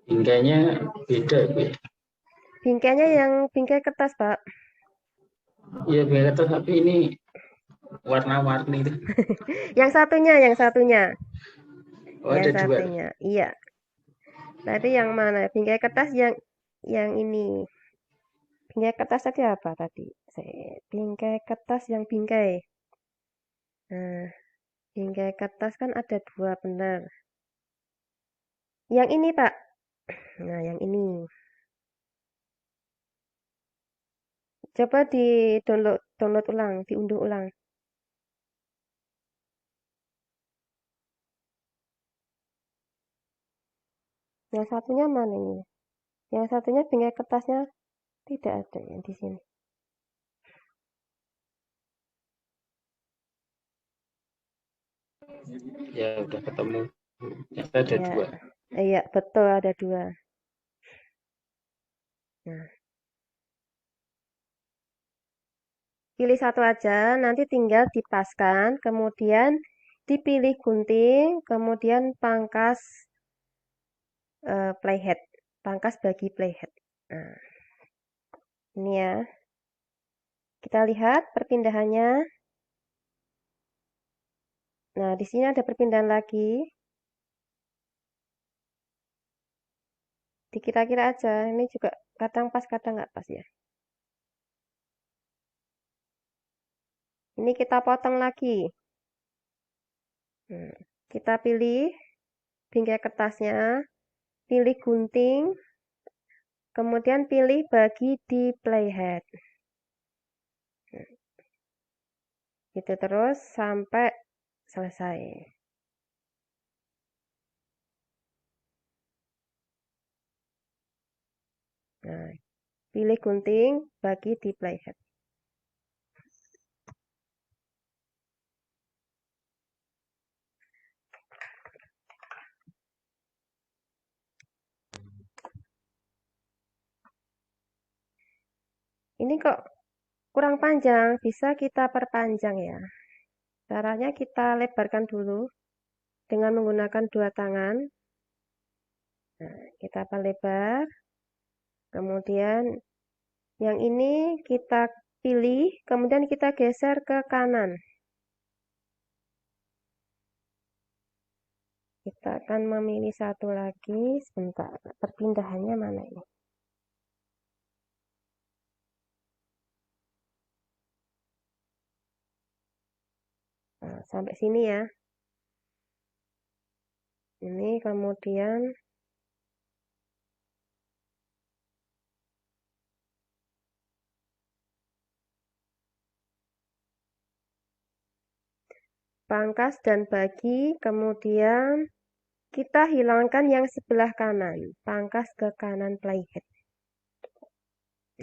Bingkainya beda, Bu. Bingkainya yang bingkai kertas, Pak. Iya, bingkai kertas, tapi ini warna-warni itu. Yang satunya. Oh, Yang ada dua. satunya. Iya. Tadi yang mana? Bingkai kertas yang ini. Bingkai kertas tadi apa tadi? Bingkai kertas yang bingkai. Nah, bingkai kertas kan ada dua, benar. Yang ini, Pak. Nah, yang ini. Coba di download ulang, diunduh ulang. Yang satunya mana ini? Yang satunya bingkai kertasnya tidak ada yang di sini. Ya, udah ketemu. Ternyata ada Ya, dua. iya betul ada dua. Nah, pilih satu aja, nanti tinggal dipaskan, kemudian dipilih gunting, kemudian pangkas playhead, pangkas bagi playhead. Nah, ini ya. Kita lihat perpindahannya. Nah, di sini ada perpindahan lagi. Dikira-kira aja, ini juga kadang pas, kadang nggak pas ya. Ini kita potong lagi. Kita pilih bingkai kertasnya, pilih gunting, kemudian pilih bagi di playhead. Gitu terus sampai selesai. Nah, pilih gunting, bagi di playhead. Ini kok kurang panjang, bisa kita perpanjang ya. Caranya kita lebarkan dulu dengan menggunakan dua tangan. Nah, kita perlebar. Kemudian yang ini kita pilih, kemudian kita geser ke kanan. Kita akan memilih satu lagi. Sebentar, perpindahannya mana ini? Nah, sampai sini ya. Ini kemudian pangkas dan bagi, kemudian kita hilangkan yang sebelah kanan, pangkas ke kanan playhead.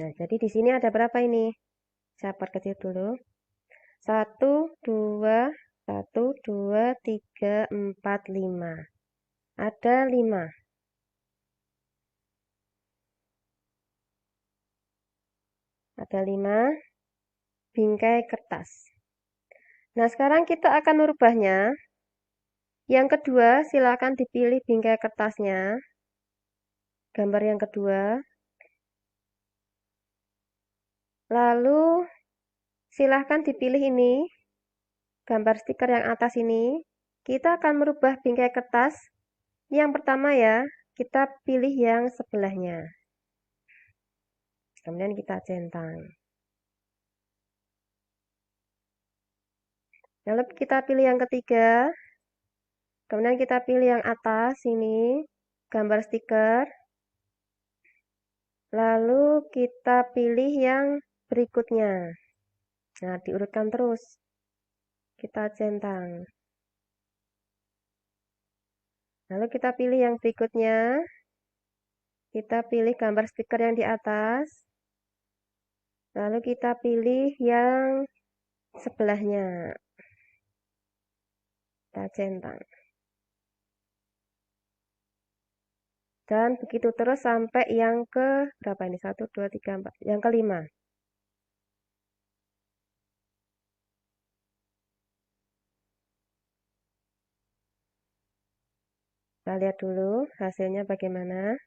Nah, jadi di sini ada berapa ini? Saya perkecil dulu. 1, 2, 1, 2, 3, 4, 5. Ada 5. Ada 5 bingkai kertas. Nah, sekarang kita akan merubahnya. Yang kedua, silakan dipilih bingkai kertasnya. Gambar yang kedua. Lalu, silahkan dipilih ini. Gambar stiker yang atas ini. Kita akan merubah bingkai kertas. Yang pertama ya, kita pilih yang sebelahnya. Kemudian kita centang. Lalu kita pilih yang ketiga. Kemudian kita pilih yang atas ini, gambar stiker. Lalu kita pilih yang berikutnya. Nah, diurutkan terus. Kita centang. Lalu kita pilih yang berikutnya. Kita pilih gambar stiker yang di atas. Lalu kita pilih yang sebelahnya. Kita centang. Dan begitu terus sampai yang ke berapa ini? 1, 2, 3, 4. Yang kelima. Kita lihat dulu hasilnya bagaimana.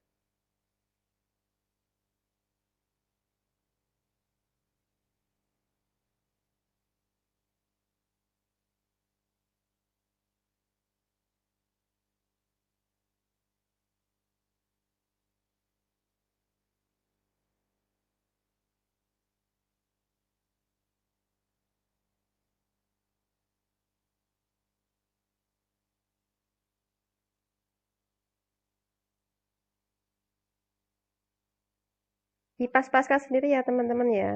Dipas-paskan sendiri ya teman-teman ya.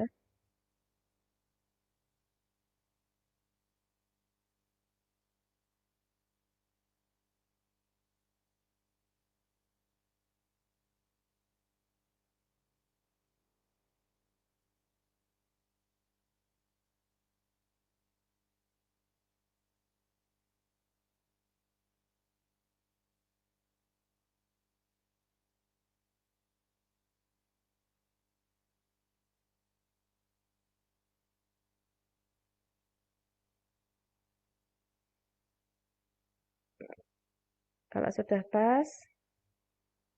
Kalau sudah pas,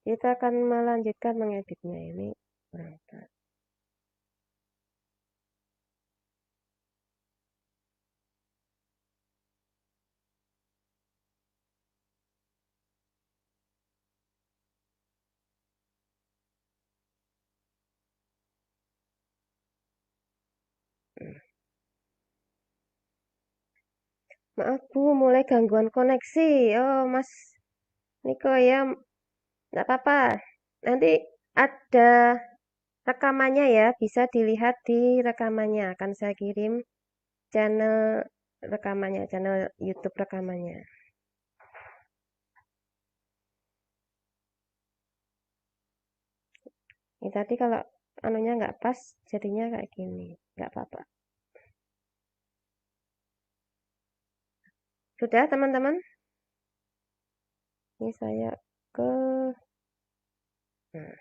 kita akan melanjutkan mengeditnya ini. Berangkat. Maaf Bu, mulai gangguan koneksi. Oh Mas Niko ya, nggak apa-apa. Nanti ada rekamannya ya, bisa dilihat di rekamannya. Akan saya kirim channel rekamannya, channel YouTube rekamannya. Ini tadi kalau anunya nggak pas, jadinya kayak gini. Nggak apa-apa. Sudah teman-teman? Ini saya ke... Nah.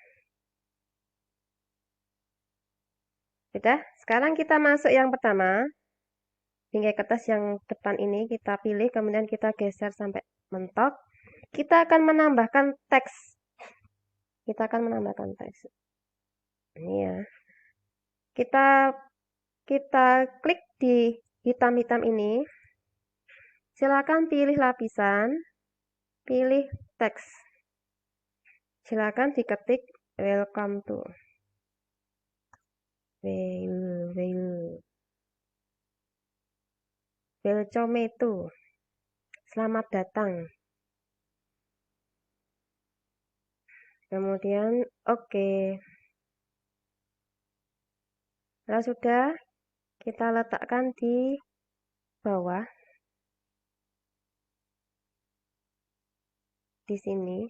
Sudah, sekarang kita masuk yang pertama. Bingkai kertas yang depan ini kita pilih, kemudian kita geser sampai mentok. Kita akan menambahkan teks. Kita akan menambahkan teks. Ini ya. Kita klik di hitam-hitam ini. Silakan pilih lapisan, pilih teks. Silakan diketik welcome to. Welcome to. Selamat datang. Kemudian oke. Kalau sudah, kita letakkan di bawah. Di sini.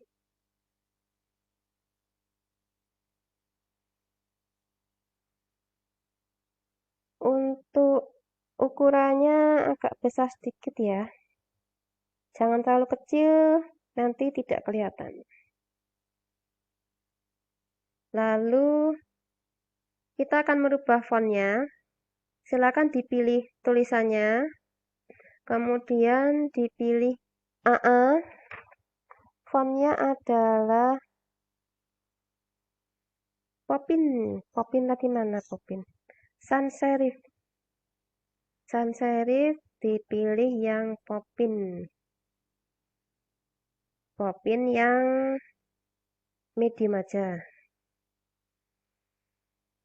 Untuk ukurannya agak besar sedikit ya. Jangan terlalu kecil, nanti tidak kelihatan. Lalu kita akan merubah fontnya. Silakan dipilih tulisannya. Kemudian dipilih AA. Fontnya adalah Popin. Popin tadi mana Popin? Sans serif. Sans serif dipilih yang Popin. Popin yang medium aja.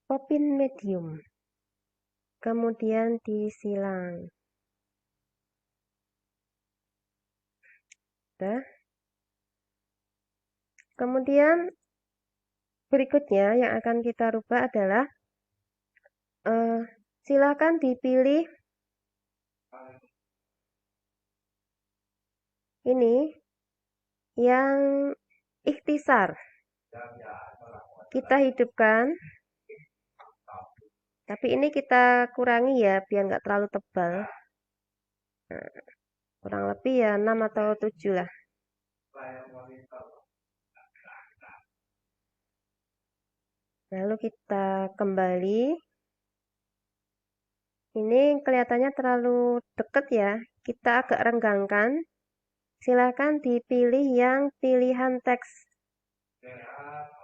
Popin medium. Kemudian disilang. Udah. Kemudian berikutnya yang akan kita rubah adalah silakan dipilih ini yang ikhtisar. Kita hidupkan. Tapi ini kita kurangi ya biar nggak terlalu tebal. Nah, kurang lebih ya 6 atau 7 lah. Lalu kita kembali. Ini kelihatannya terlalu dekat ya. Kita agak renggangkan. Silakan dipilih yang pilihan teks.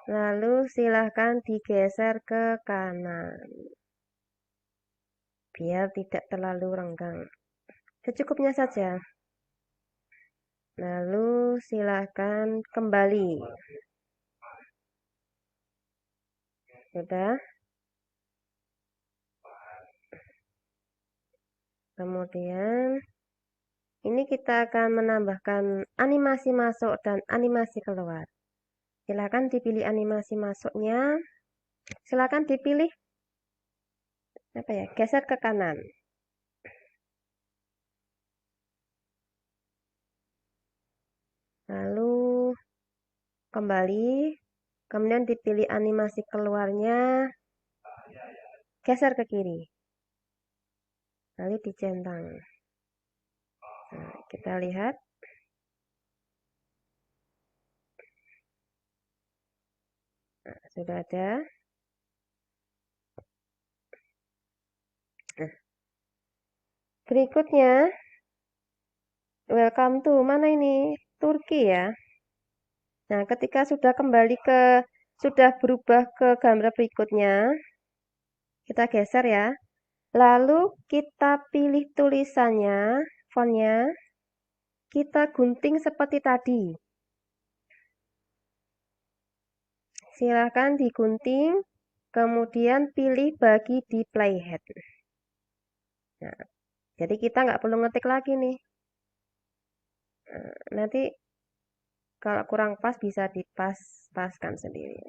Lalu silakan digeser ke kanan. Biar tidak terlalu renggang. Secukupnya saja. Lalu silakan kembali. Sudah. Kemudian ini kita akan menambahkan animasi masuk dan animasi keluar. Silakan dipilih animasi masuknya. Silakan dipilih geser ke kanan. Lalu kembali. Kemudian dipilih animasi keluarnya. Geser ke kiri. Lalu dicentang. Nah, kita lihat. Nah, sudah ada. Nah, berikutnya, welcome to mana ini? Turki ya. Nah, ketika sudah sudah berubah ke gambar berikutnya, kita geser ya. Lalu kita pilih tulisannya, fontnya, kita gunting seperti tadi. Silakan digunting, kemudian pilih bagi di playhead. Nah, jadi kita nggak perlu ngetik lagi nih. Nanti kalau kurang pas bisa dipaskan sendiri.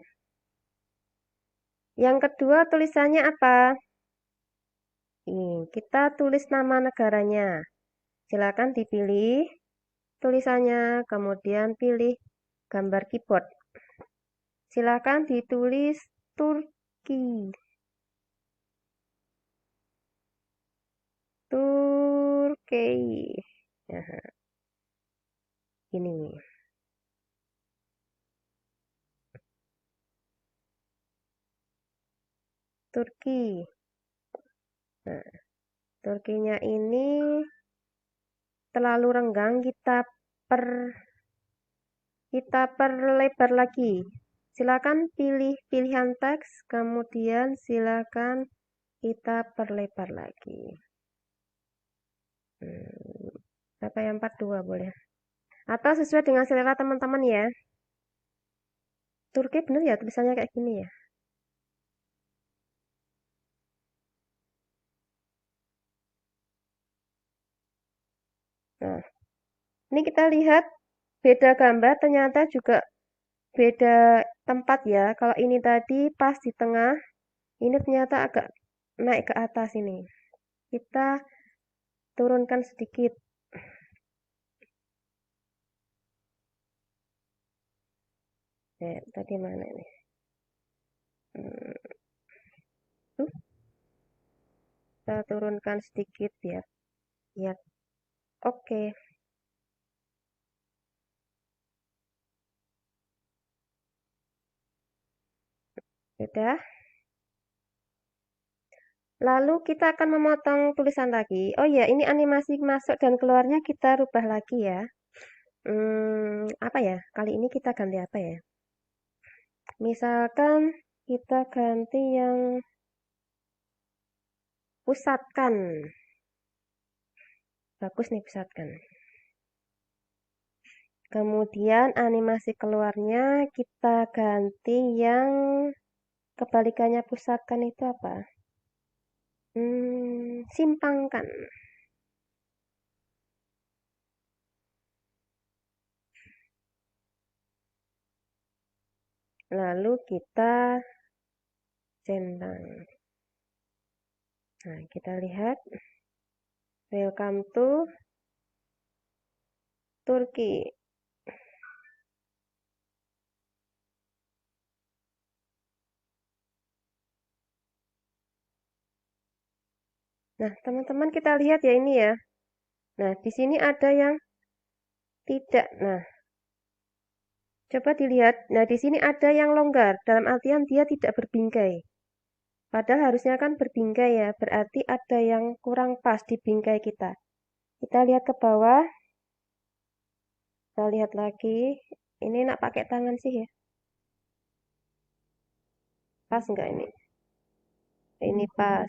Yang kedua tulisannya apa? Ini, kita tulis nama negaranya. Silakan dipilih tulisannya, kemudian pilih gambar keyboard. Silakan ditulis Turki. Turki. Nah, ini. Turki. Nah, Turkinya ini terlalu renggang, kita perlebar lagi. Silakan pilih pilihan teks, kemudian silakan kita perlebar lagi. Apa yang 42 boleh. Atau sesuai dengan selera teman-teman ya. Turki bener ya tulisannya kayak gini ya. Nah, ini kita lihat beda gambar ternyata juga beda tempat ya. Kalau ini tadi pas di tengah, ini ternyata agak naik ke atas ini. Kita turunkan sedikit. Tadi mana ini? Kita turunkan sedikit biar lihat. Oke. Sudah. Lalu kita akan memotong tulisan lagi. Oh ya, ini animasi masuk dan keluarnya kita rubah lagi ya. Apa ya? Kali ini kita ganti apa ya? Misalkan kita ganti yang pusatkan. Bagus nih pusatkan. Kemudian animasi keluarnya kita ganti yang kebalikannya pusatkan itu apa? Simpangkan. Lalu kita centang. Nah, kita lihat. Welcome to Turki. Nah, teman-teman kita lihat ya ini ya. Nah, di sini ada yang tidak. Nah, Coba dilihat. Nah, di sini ada yang longgar, dalam artian dia tidak berbingkai. Padahal harusnya kan berbingkai ya, berarti ada yang kurang pas di bingkai kita. Kita lihat ke bawah, kita lihat lagi. Ini nak pakai tangan sih ya. Pas nggak ini? Ini pas.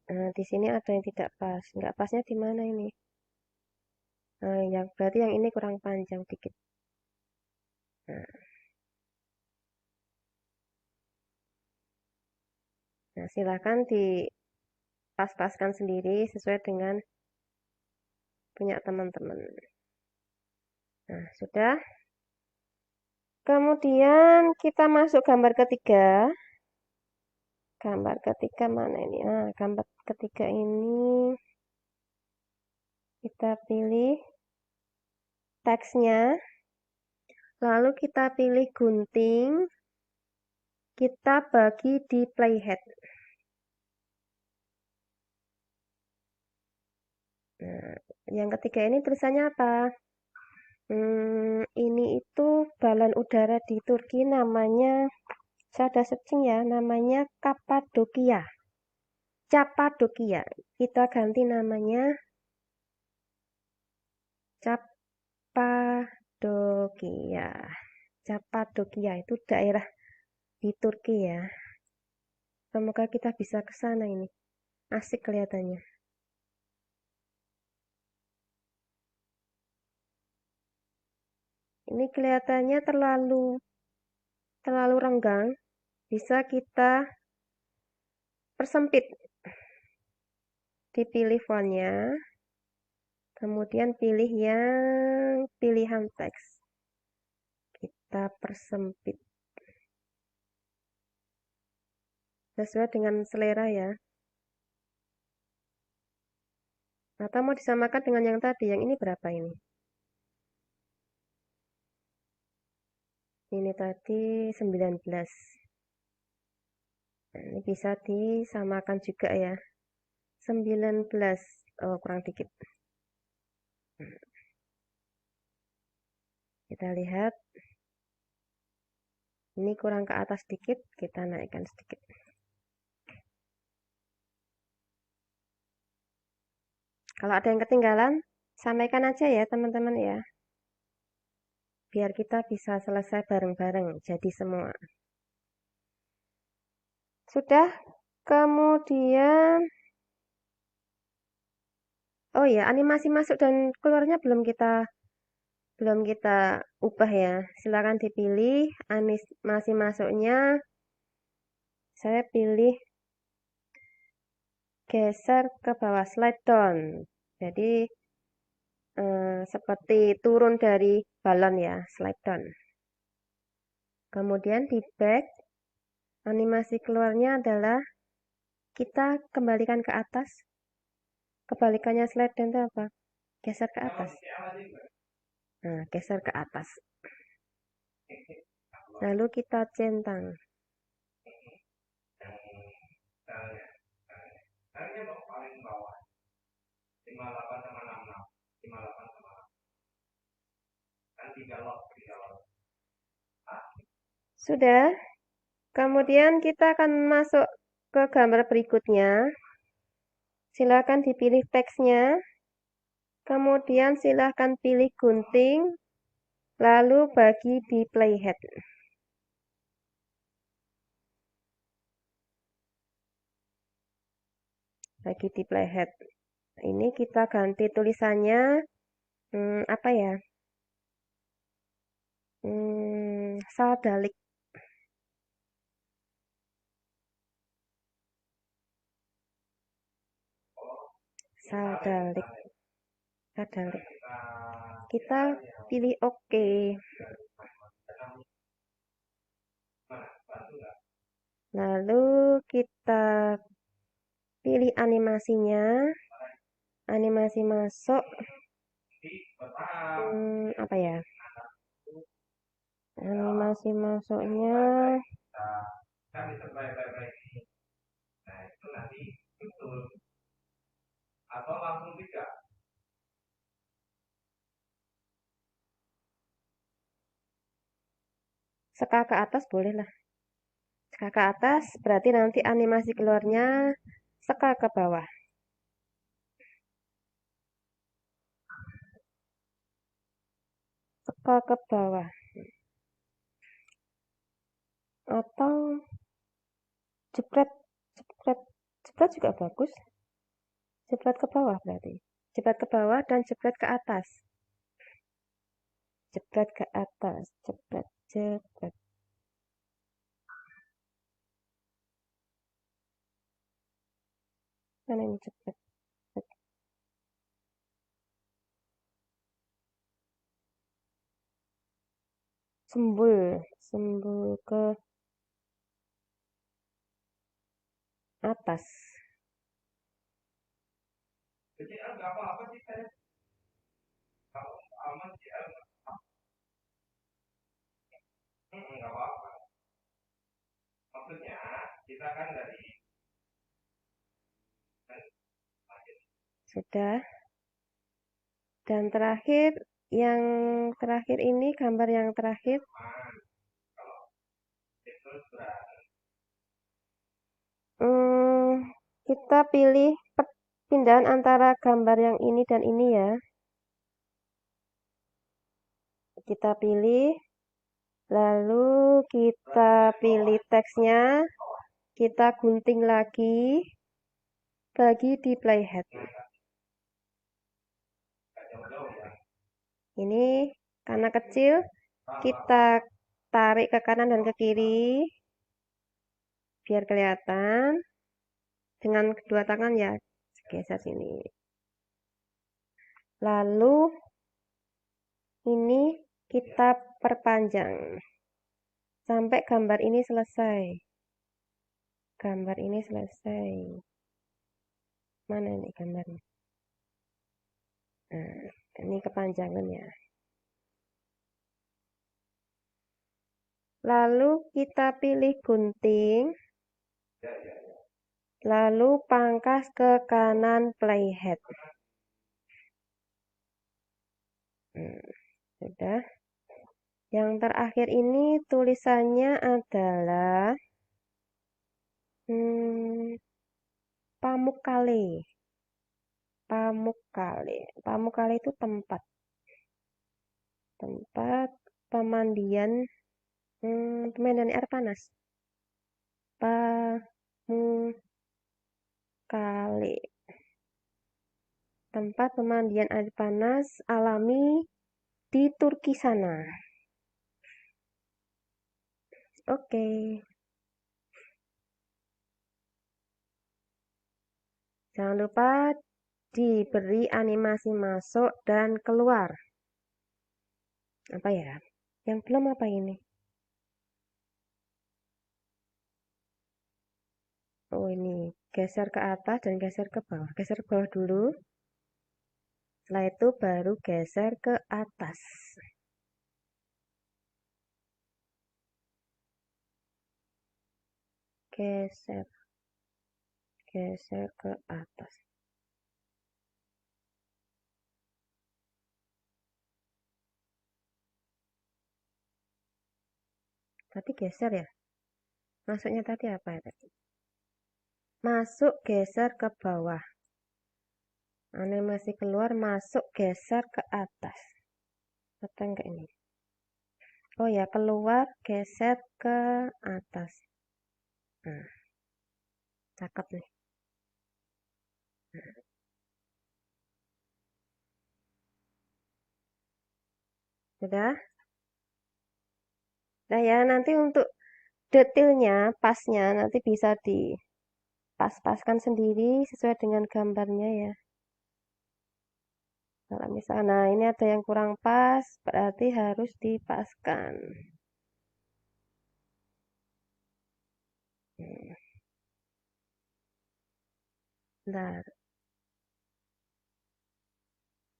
Nah, di sini ada yang tidak pas. Nggak pasnya di mana ini? Nah, yang berarti yang ini kurang panjang dikit. Nah, silakan dipas-paskan sendiri sesuai dengan punya teman-teman. Nah, sudah. Kemudian kita masuk gambar ketiga. Gambar ketiga mana ini? Nah, gambar ketiga ini kita pilih teksnya. Lalu kita pilih gunting. Kita bagi di playhead. Nah, yang ketiga ini tulisannya apa? Ini itu balon udara di Turki namanya, saya ada searching ya, namanya Kapadokia. Cappadocia. Kita ganti namanya Cappadocia. Cappadocia itu daerah di Turki ya. Semoga kita bisa ke sana ini. Asik kelihatannya. Ini kelihatannya terlalu renggang. Bisa kita persempit. Dipilih fontnya. Kemudian pilih yang pilihan teks. Kita persempit. Sesuai dengan selera ya. Atau mau disamakan dengan yang tadi. Yang ini berapa ini? Ini tadi 19. Nah, ini bisa disamakan juga ya. 19. Oh, kurang dikit. Kita lihat. Ini kurang ke atas sedikit, kita naikkan sedikit. Kalau ada yang ketinggalan, sampaikan aja ya teman-teman ya. Biar kita bisa selesai bareng-bareng, jadi semua. Sudah, kemudian, oh ya, animasi masuk dan keluarnya belum kita ubah ya. Silakan dipilih animasi masuknya. Saya pilih geser ke bawah, slide down. Jadi seperti turun dari balon ya, slide down. Kemudian di back, animasi keluarnya adalah kita kembalikan ke atas. Kebalikannya slide down itu apa? Geser ke atas. Nah, geser ke atas. Lalu kita centang. Sudah. Kemudian kita akan masuk ke gambar berikutnya. Silakan dipilih teksnya. Kemudian silakan pilih gunting. Lalu bagi di playhead. Bagi di playhead. Ini kita ganti tulisannya. Apa ya? Sadalik. Sadalik. Kita pilih OK. Lalu kita pilih animasinya. Animasi masuk. Apa ya? Animasi masuknya. Seka ke atas boleh lah. Seka ke atas berarti nanti animasi keluarnya seka ke bawah. Seka ke bawah. Atau jepret, jepret, jepret juga bagus. Jepret ke bawah berarti. Jepret ke bawah dan jepret ke atas. Jepret ke atas, jepret, jepret. Mana ini jepret? Sembul, sembul ke atas. Sudah. Dan terakhir, yang terakhir ini, gambar yang terakhir. Kita pilih perpindahan antara gambar yang ini dan ini ya. Kita pilih, lalu kita pilih teksnya, kita gunting lagi, bagi di playhead. Ini karena kecil, kita tarik ke kanan dan ke kiri, biar kelihatan. Dengan kedua tangan ya, geser sini. Lalu, ini kita perpanjang. Sampai gambar ini selesai. Gambar ini selesai. Mana ini gambarnya? Nah, ini kepanjangannya. Lalu kita pilih gunting. Lalu pangkas ke kanan playhead. Sudah. Yang terakhir ini tulisannya adalah Pamukkale. Pamukkale. Pamukkale itu tempat. Tempat pemandian pemandian air panas. Pamukkale. Tempat pemandian air panas alami di Turki sana. Oke. Jangan lupa diberi animasi masuk dan keluar. Apa ya? Yang belum apa ini? Oh ini, geser ke atas dan geser ke bawah. Geser ke bawah dulu. Setelah itu baru geser ke atas. Geser. Geser ke atas. Tadi geser ya? Masuknya tadi apa ya tadi? Masuk, geser ke bawah. Animasi keluar, masuk, geser ke atas. Atau enggak ini? Oh ya, keluar, geser ke atas. Nah, cakep nih. Sudah? Nah ya, nanti untuk detailnya, pasnya, nanti bisa dipas-paskan sendiri sesuai dengan gambarnya ya. Kalau misalnya, nah ini ada yang kurang pas, berarti harus dipaskan. Bentar.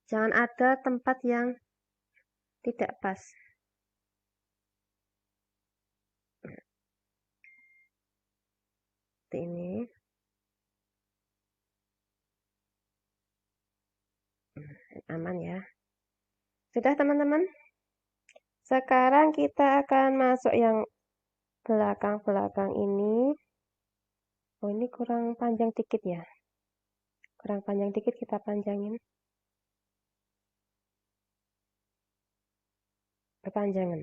Jangan ada tempat yang tidak pas. Seperti ini. Aman ya. Sudah teman-teman? Sekarang kita akan masuk yang belakang-belakang ini. Oh, ini kurang panjang dikit ya. Kurang panjang dikit, kita panjangin. Perpanjangan.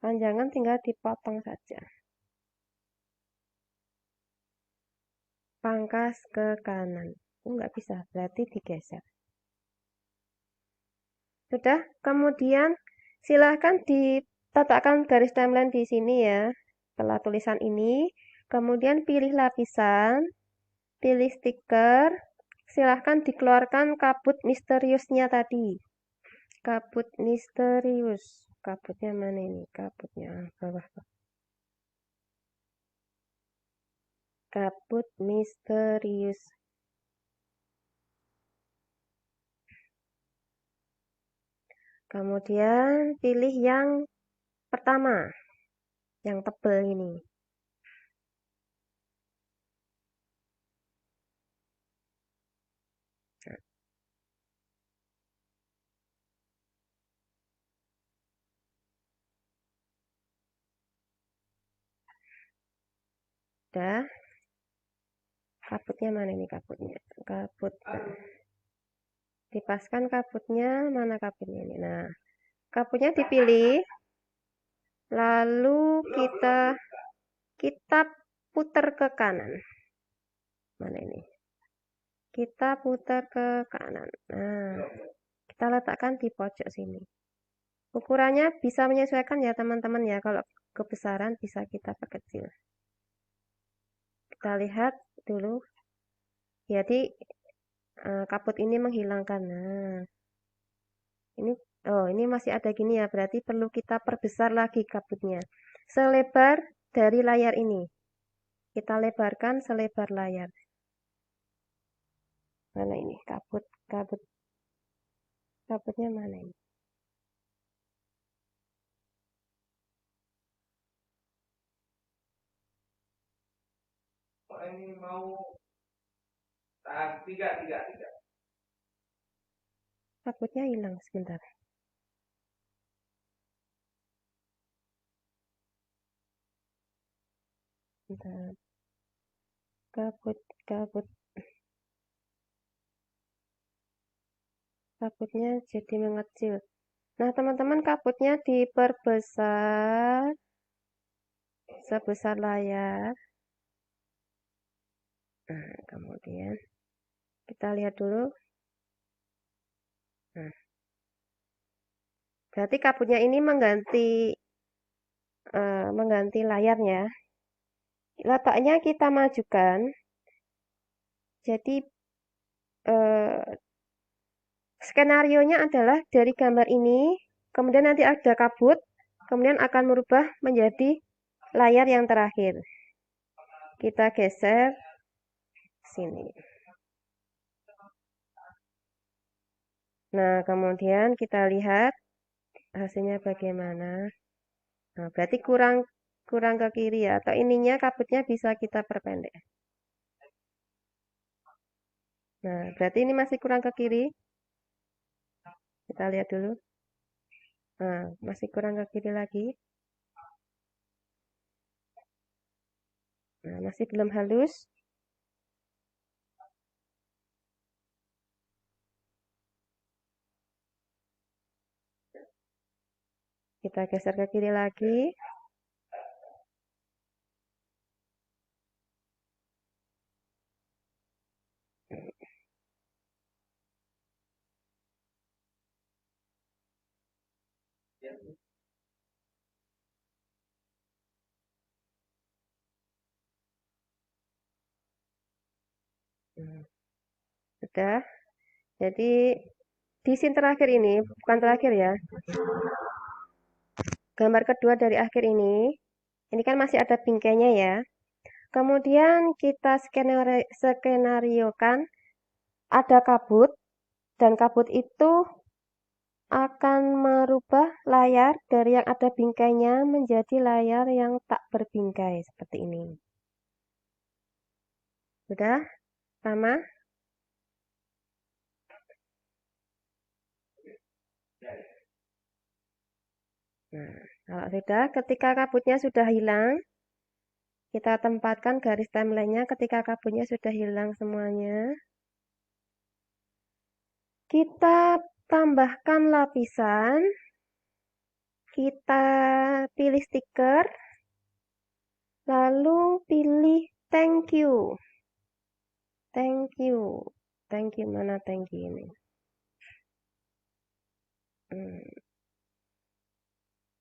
Panjangan tinggal dipotong saja. Pangkas ke kanan. Nggak bisa, berarti digeser. Sudah, kemudian silahkan diletakkan garis timeline di sini ya, setelah tulisan ini. Kemudian pilih lapisan, pilih stiker, silahkan dikeluarkan kabut misteriusnya tadi. Kabut misterius. Kabutnya mana ini? Kabutnya bawah. Kabut misterius. Kemudian pilih yang pertama, yang tebal ini. Udah. Kabutnya mana ini kabutnya? Kabut. Dipaskan kabutnya, mana kabutnya ini? Nah, kabutnya dipilih. Lalu kita putar ke kanan. Mana ini? Kita putar ke kanan. Nah, kita letakkan di pojok sini. Ukurannya bisa menyesuaikan ya teman-teman ya. Kalau kebesaran bisa kita perkecil. Kita lihat dulu. Jadi kabut ini menghilangkan. Nah, ini masih ada gini ya. Berarti perlu kita perbesar lagi kabutnya. Selebar dari layar ini. Kita lebarkan selebar layar. Mana ini? Kabutnya mana ini? Ini mau tiga. Kabutnya hilang sebentar. Bentar. Kabutnya jadi mengecil. Nah, teman-teman, kabutnya diperbesar sebesar layar. Nah, kemudian kita lihat dulu. Nah, berarti kabutnya ini mengganti layarnya. Letaknya kita majukan. Jadi skenarionya adalah dari gambar ini, kemudian nanti ada kabut, kemudian akan merubah menjadi layar yang terakhir. Kita geser sini. Nah, kemudian kita lihat hasilnya bagaimana. Nah, berarti kurang ke kiri ya, atau ininya kabutnya bisa kita perpendek. Nah, berarti ini masih kurang ke kiri. Kita lihat dulu. Nah, masih kurang ke kiri lagi. Nah, masih belum halus. Kita geser ke kiri lagi. Sudah. Jadi di scene terakhir ini, bukan terakhir ya. Gambar kedua dari akhir ini kan masih ada bingkainya ya. Kemudian kita skenariokan ada kabut, dan kabut itu akan merubah layar dari yang ada bingkainya menjadi layar yang tak berbingkai seperti ini. Sudah? Sama? Nah, kalau sudah, ketika kabutnya sudah hilang, kita tempatkan garis timeline-nya ketika kabutnya sudah hilang semuanya. Kita tambahkan lapisan, kita pilih stiker, lalu pilih thank you. Thank you. Thank you, mana thank you ini?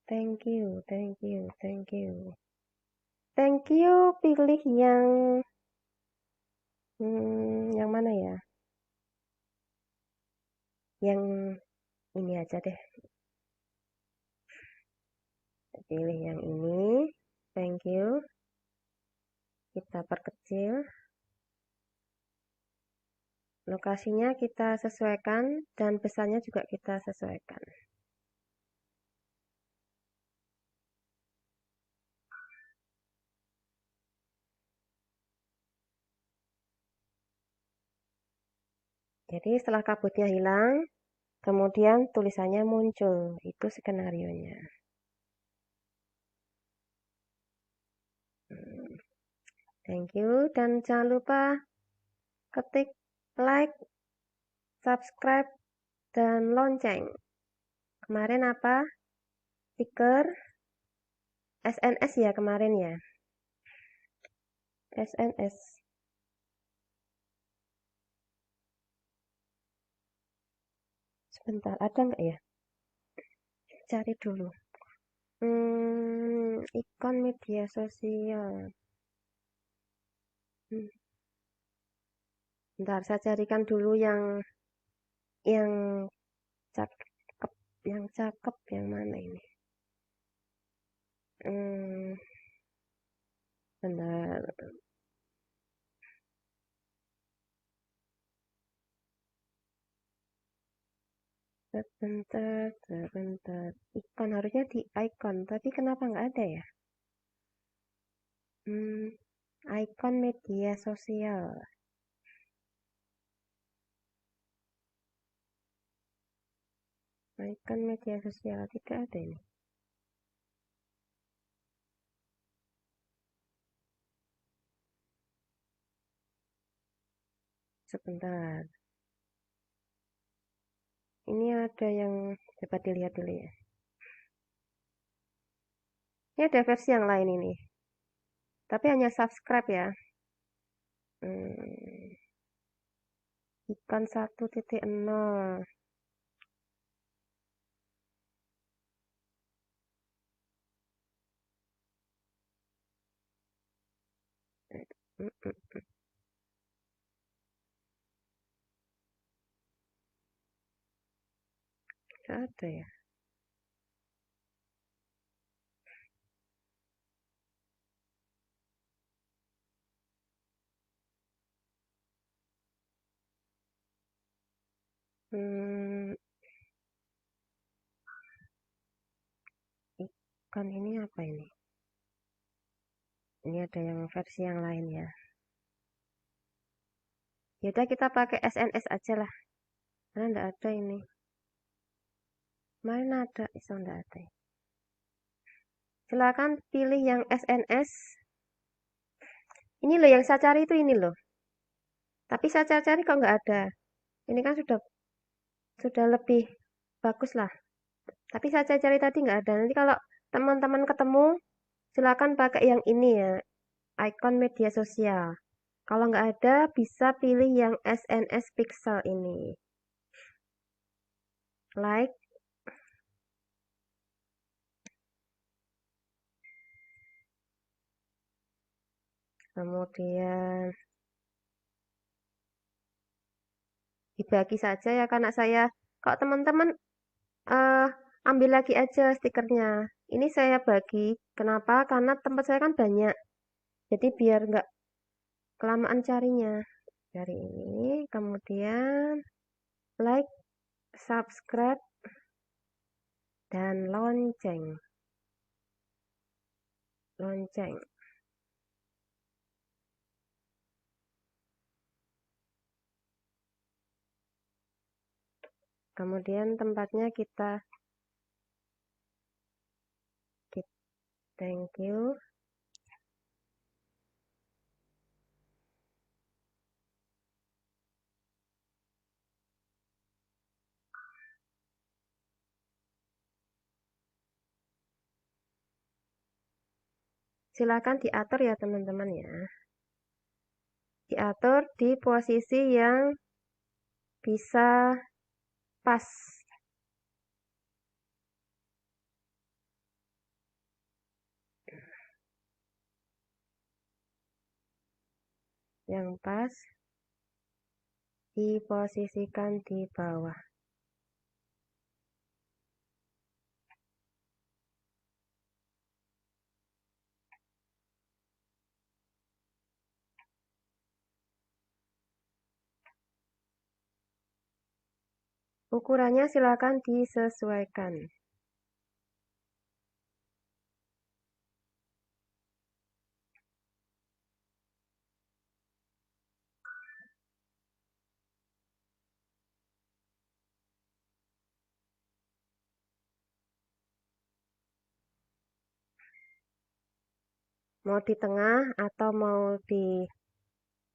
Thank you, thank you, thank you. Thank you, pilih yang mana ya? Yang ini aja deh. Pilih yang ini. Thank you. Kita perkecil. Lokasinya kita sesuaikan dan pesannya juga kita sesuaikan. Jadi setelah kabutnya hilang, kemudian tulisannya muncul. Itu skenarionya. Thank you. Dan jangan lupa ketik like, subscribe, dan lonceng. Kemarin apa? Stiker SNS ya kemarin ya. SNS. Sebentar, ada nggak ya? Cari dulu. Ikon media sosial. Bentar, saya carikan dulu yang cakep, yang mana ini? Bentar. Sebentar. Ikon harusnya di icon, tapi kenapa nggak ada ya? Icon media sosial. Icon media sosial tidak ada ini. Sebentar. Ini ada yang coba dilihat dulu ya. Ini ada versi yang lain ini. Tapi hanya subscribe ya. Ikon 1.0. Gak ada ya. Ikon ini apa ini? Ini ada yang versi yang lain ya. Yaudah kita pakai SNS aja lah. Karena enggak ada ini. Mana ada? Iso enggak ada. Silakan pilih yang SNS. Ini loh yang saya cari itu ini loh. Tapi saya cari kok nggak ada. Ini kan sudah lebih bagus lah. Tapi saya cari tadi nggak ada. Nanti kalau teman-teman ketemu, silakan pakai yang ini ya. Icon media sosial. Kalau nggak ada, bisa pilih yang SNS Pixel ini. Like. Kemudian dibagi saja ya karena saya. Kalau teman-teman ambil lagi aja stikernya. Ini saya bagi. Kenapa? Karena tempat saya kan banyak. Jadi biar nggak kelamaan carinya. Cari ini, kemudian like, subscribe, dan lonceng. Kemudian tempatnya kita Thank you. Silakan diatur ya teman-teman ya. Diatur di posisi yang bisa pas. Yang pas diposisikan di bawah. Ukurannya silakan disesuaikan. Mau di tengah atau mau di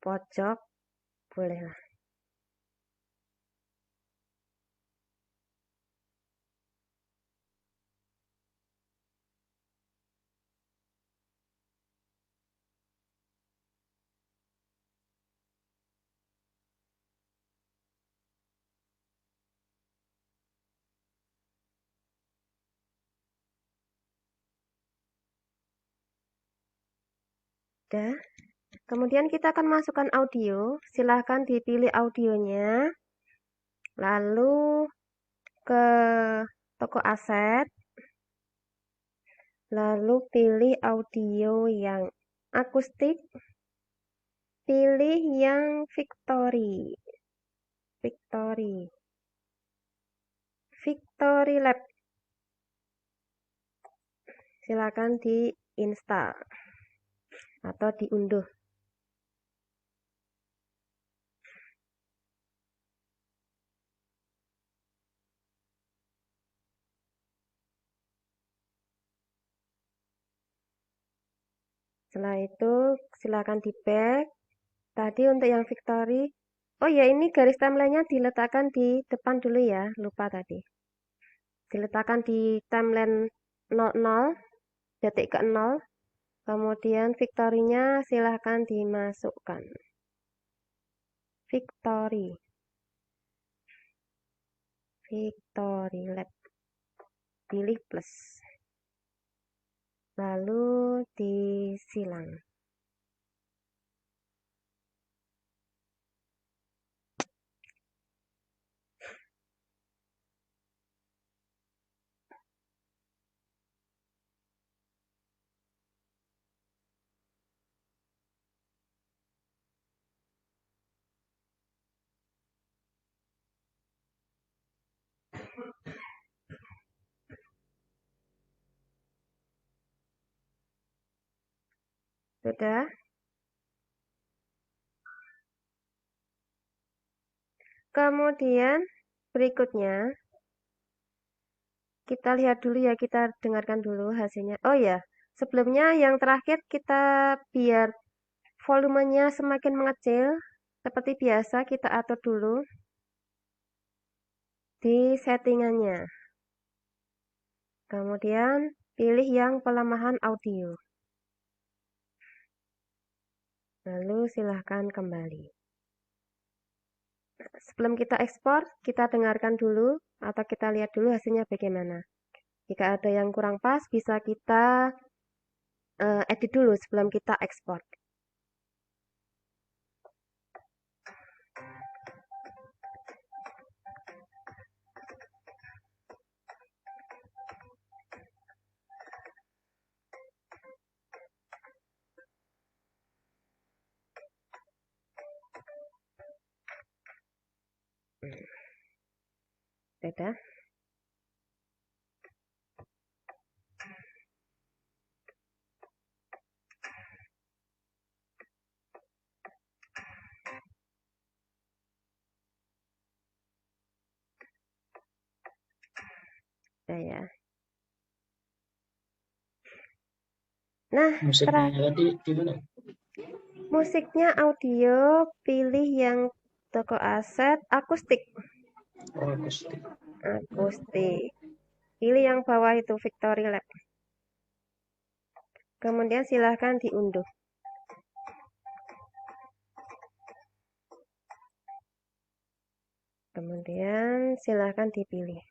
pojok, bolehlah. Udah. Kemudian kita akan masukkan audio. Silahkan dipilih audionya. Lalu ke toko aset. Lalu pilih audio yang akustik. Pilih yang Victory. Victory Lab. Silakan diinstal atau diunduh. Setelah itu silakan di back. Tadi untuk yang Victory, oh ya ini garis timelinenya diletakkan di depan dulu ya, lupa tadi. Diletakkan di timeline 00, detik ke 0. Kemudian Victory-nya silahkan dimasukkan. Victory Lab. Pilih plus. Lalu disilang. Sudah? Kemudian berikutnya kita lihat dulu ya, kita dengarkan dulu hasilnya. Oh ya, sebelumnya yang terakhir kita biar volumenya semakin mengecil, seperti biasa kita atur dulu di settingannya. Kemudian pilih yang pelemahan audio. Lalu silahkan kembali. Sebelum kita ekspor, kita dengarkan dulu atau kita lihat dulu hasilnya bagaimana. Jika ada yang kurang pas, bisa kita edit dulu sebelum kita ekspor. Sudah? Sudah ya. Nah, Musiknya tadi gimana? musiknya audio, pilih yang toko aset, akustik. Oh, akustik. Akustik. Pilih yang bawah itu Victory Lab. Kemudian silahkan diunduh. Kemudian silahkan dipilih.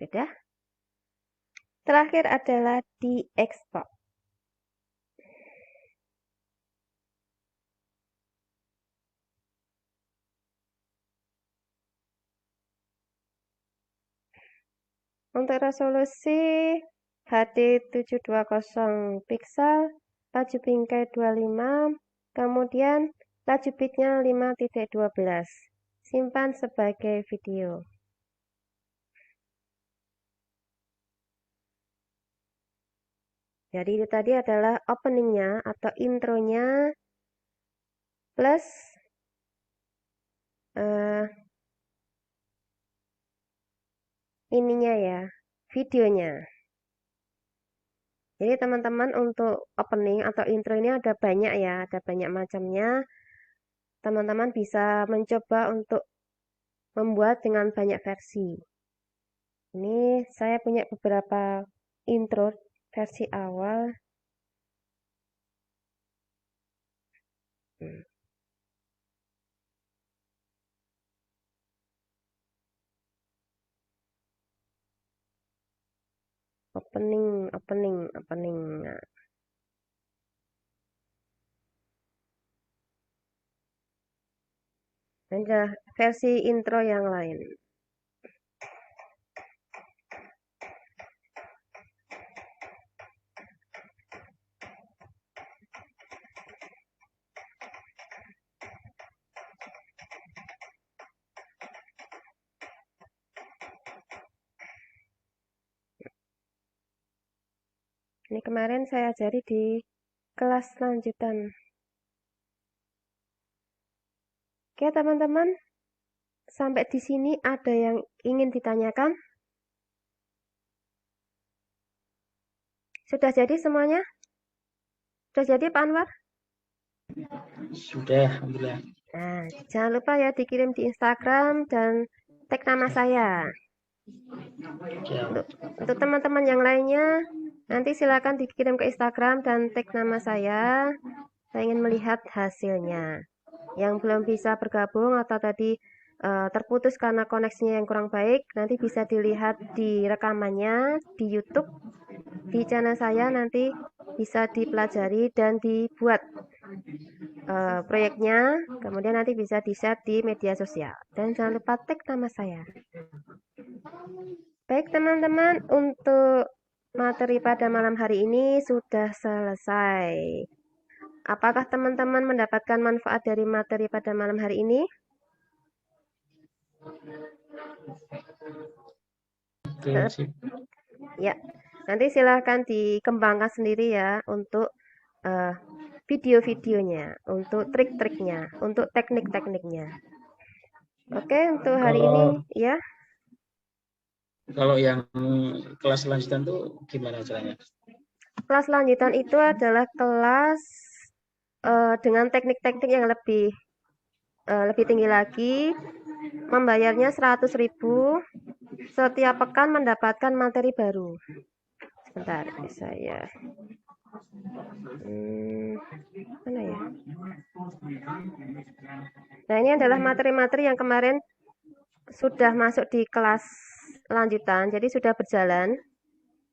Sudah. Terakhir adalah diekspor. Untuk resolusi HD 720 pixel, laju bingkai 25, kemudian laju bitnya 5.12. Simpan sebagai video. Jadi itu tadi adalah openingnya atau intronya plus ininya ya, videonya. Jadi teman-teman untuk opening atau intro ini ada banyak ya, ada banyak macamnya. Teman-teman bisa mencoba untuk membuat dengan banyak versi. Ini saya punya beberapa intro versi awal. Opening. Nah. Ini adalah versi intro yang lain. Ini kemarin saya ajari di kelas lanjutan. Oke teman-teman, sampai di sini ada yang ingin ditanyakan? Sudah jadi semuanya? Sudah jadi Pak Anwar? Sudah, alhamdulillah. Nah, jangan lupa ya dikirim di Instagram dan tag nama saya. Ya, Untuk teman-teman yang lainnya, nanti silakan dikirim ke Instagram dan tag nama saya. Saya ingin melihat hasilnya. Yang belum bisa bergabung atau tadi terputus karena koneksinya yang kurang baik, nanti bisa dilihat di rekamannya di YouTube. Di channel saya nanti bisa dipelajari dan dibuat proyeknya, kemudian nanti bisa di-share di media sosial. Dan jangan lupa tag nama saya. Baik teman-teman, untuk materi pada malam hari ini sudah selesai. Apakah teman-teman mendapatkan manfaat dari materi pada malam hari ini? Ya, nanti silahkan dikembangkan sendiri ya untuk video-videonya, untuk trik-triknya, untuk teknik-tekniknya. Oke, untuk hari ini ya. Kalau yang kelas lanjutan tuh gimana caranya? Kelas lanjutan itu adalah kelas dengan teknik-teknik yang lebih tinggi lagi. Membayarnya 100.000. Setiap pekan mendapatkan materi baru. Sebentar, saya mana ya? Nah, ini adalah materi-materi yang kemarin sudah masuk di kelas lanjutan, jadi sudah berjalan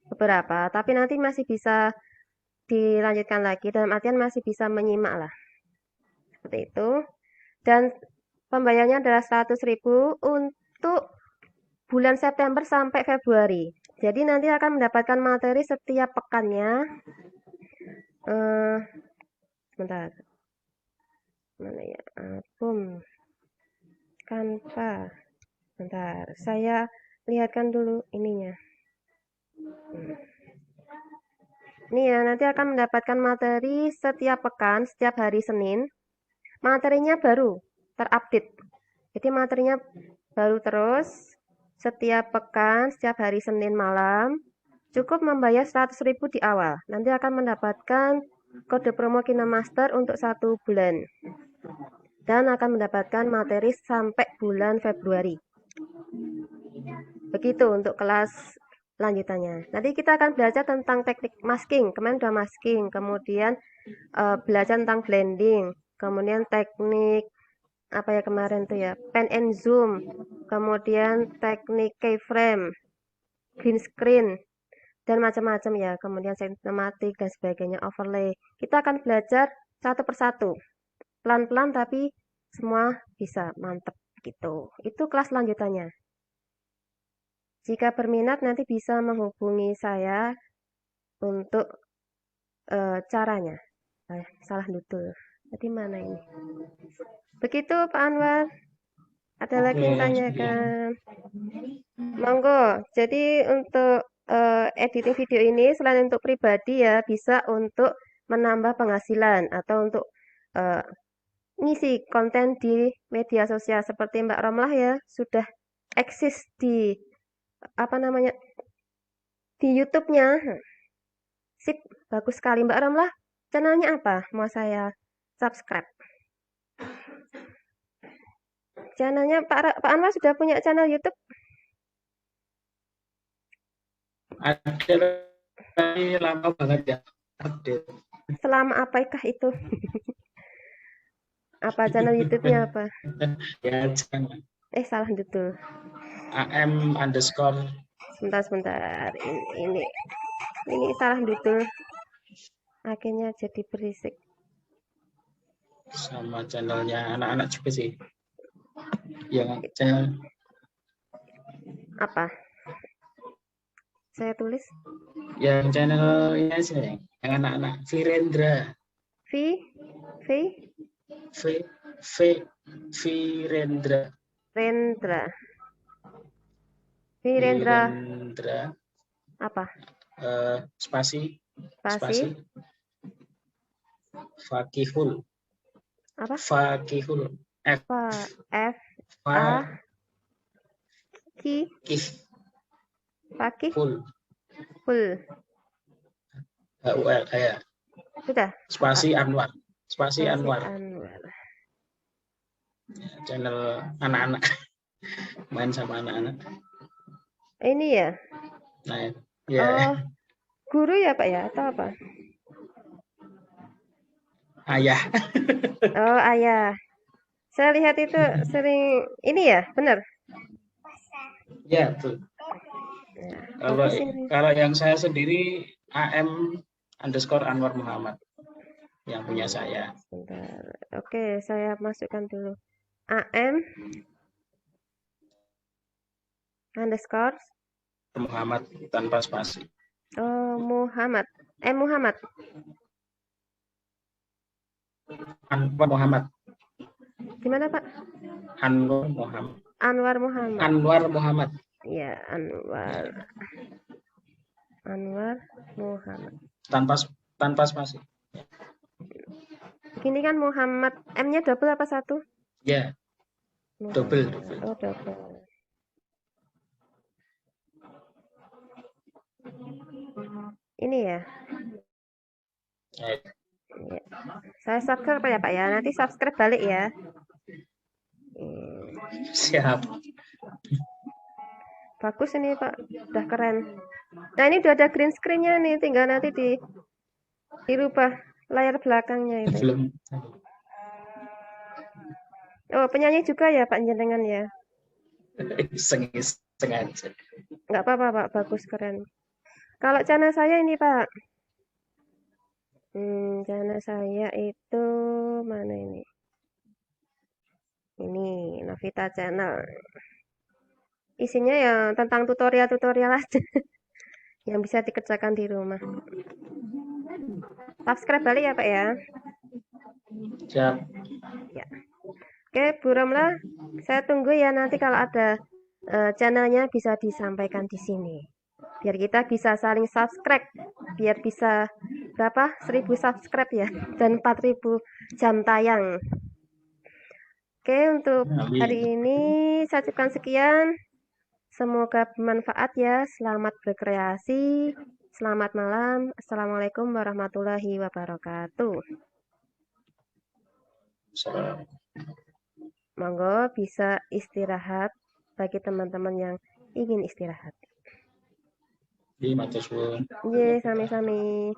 beberapa, tapi nanti masih bisa dilanjutkan lagi, dalam artian masih bisa menyimak lah. Seperti itu. Dan pembayarnya adalah 100.000 untuk bulan September sampai Februari. Jadi nanti akan mendapatkan materi setiap pekannya. Sebentar, mana ya? Album, Canva. Bentar, saya lihatkan dulu ininya. Ini ya, nanti akan mendapatkan materi setiap pekan, setiap hari Senin. Materinya baru, terupdate. Jadi materinya baru terus, setiap pekan, setiap hari Senin malam. Cukup membayar 100.000 di awal. Nanti akan mendapatkan kode promo KineMaster untuk 1 bulan. Dan akan mendapatkan materi sampai bulan Februari. Begitu untuk kelas lanjutannya. Nanti kita akan belajar tentang teknik masking. Kemarin udah masking, kemudian belajar tentang blending, kemudian teknik apa ya kemarin tuh ya, pan and zoom, kemudian teknik keyframe, green screen, dan macam-macam ya, kemudian sinematik dan sebagainya, overlay. Kita akan belajar satu persatu, pelan-pelan tapi semua bisa, mantep gitu. Itu kelas lanjutannya. Jika berminat nanti bisa menghubungi saya untuk caranya. Salah dudul. Jadi mana ini? Begitu Pak Anwar. Ada lagi yang tanyakan? Monggo. Jadi untuk editing video ini selain untuk pribadi ya bisa untuk menambah penghasilan atau untuk ngisi konten di media sosial seperti Mbak Romlah ya sudah eksis di apa namanya di YouTube-nya. Sip, bagus sekali Mbak Romlah. Channelnya apa? Mau saya subscribe. Channelnya Pak Anwar sudah punya channel YouTube? Ada tapi lama banget ya update. Selama apakah itu? Apa channel YouTube-nya apa? Ya jangan. Salah betul. AM underscore. Sebentar. Ini salah betul. Akhirnya jadi berisik. Sama channelnya anak-anak juga sih. Yang channel Apa? Saya tulis. yang channel ini aja yang anak-anak Virendra. Virendra. Apa? Spasi. Fakihul. Apa? Fakihul. F A K Fakihul. HUL ya. Sudah. Spasi Anwar. Channel anak-anak. Main sama anak-anak. Ini ya. Nah, ya. Guru ya Pak ya atau apa? Ayah. Ayah. Saya lihat itu sering ini ya, benar? Ya, betul. Kalau yang saya sendiri AM underscore Anwar Muhammad yang punya saya. Bentar. Oke, saya masukkan dulu. AM underscore Muhammad tanpa spasi. Muhammad. Muhammad. Anwar Muhammad. Gimana Pak? Anwar Muhammad. Anwar Muhammad. Ya, Anwar Muhammad. Tanpa spasi. Gini kan Muhammad. M-nya double apa satu? Ya. Double. Double. Ini ya. Ya. Saya subscribe ya Pak ya. Nanti subscribe balik ya. Siap. Bagus ini Pak. Udah keren. Nah ini udah ada green screen-nya nih. Tinggal nanti dirubah layar belakangnya itu. Belum. Penyanyi juga ya Pak jenengan ya. Sengaja. Nggak apa-apa Pak. Bagus keren. Kalau channel saya ini Pak. Channel saya itu mana ini? Ini Novita Channel. Isinya ya tentang tutorial-tutorial aja. yang bisa dikerjakan di rumah. Subscribe balik ya Pak ya. Siap. Ya. Oke Bu Romla, saya tunggu ya nanti kalau ada channelnya bisa disampaikan di sini. Biar kita bisa saling subscribe, biar bisa berapa? 1000 subscribe ya, dan 4000 jam tayang. Oke, untuk hari ini saya cukupkan sekian. Semoga bermanfaat ya. Selamat berkreasi. Selamat malam. Assalamualaikum warahmatullahi wabarakatuh. Salam. Monggo bisa istirahat bagi teman-teman yang ingin istirahat. Di matur suwun. Ye, sami-sami.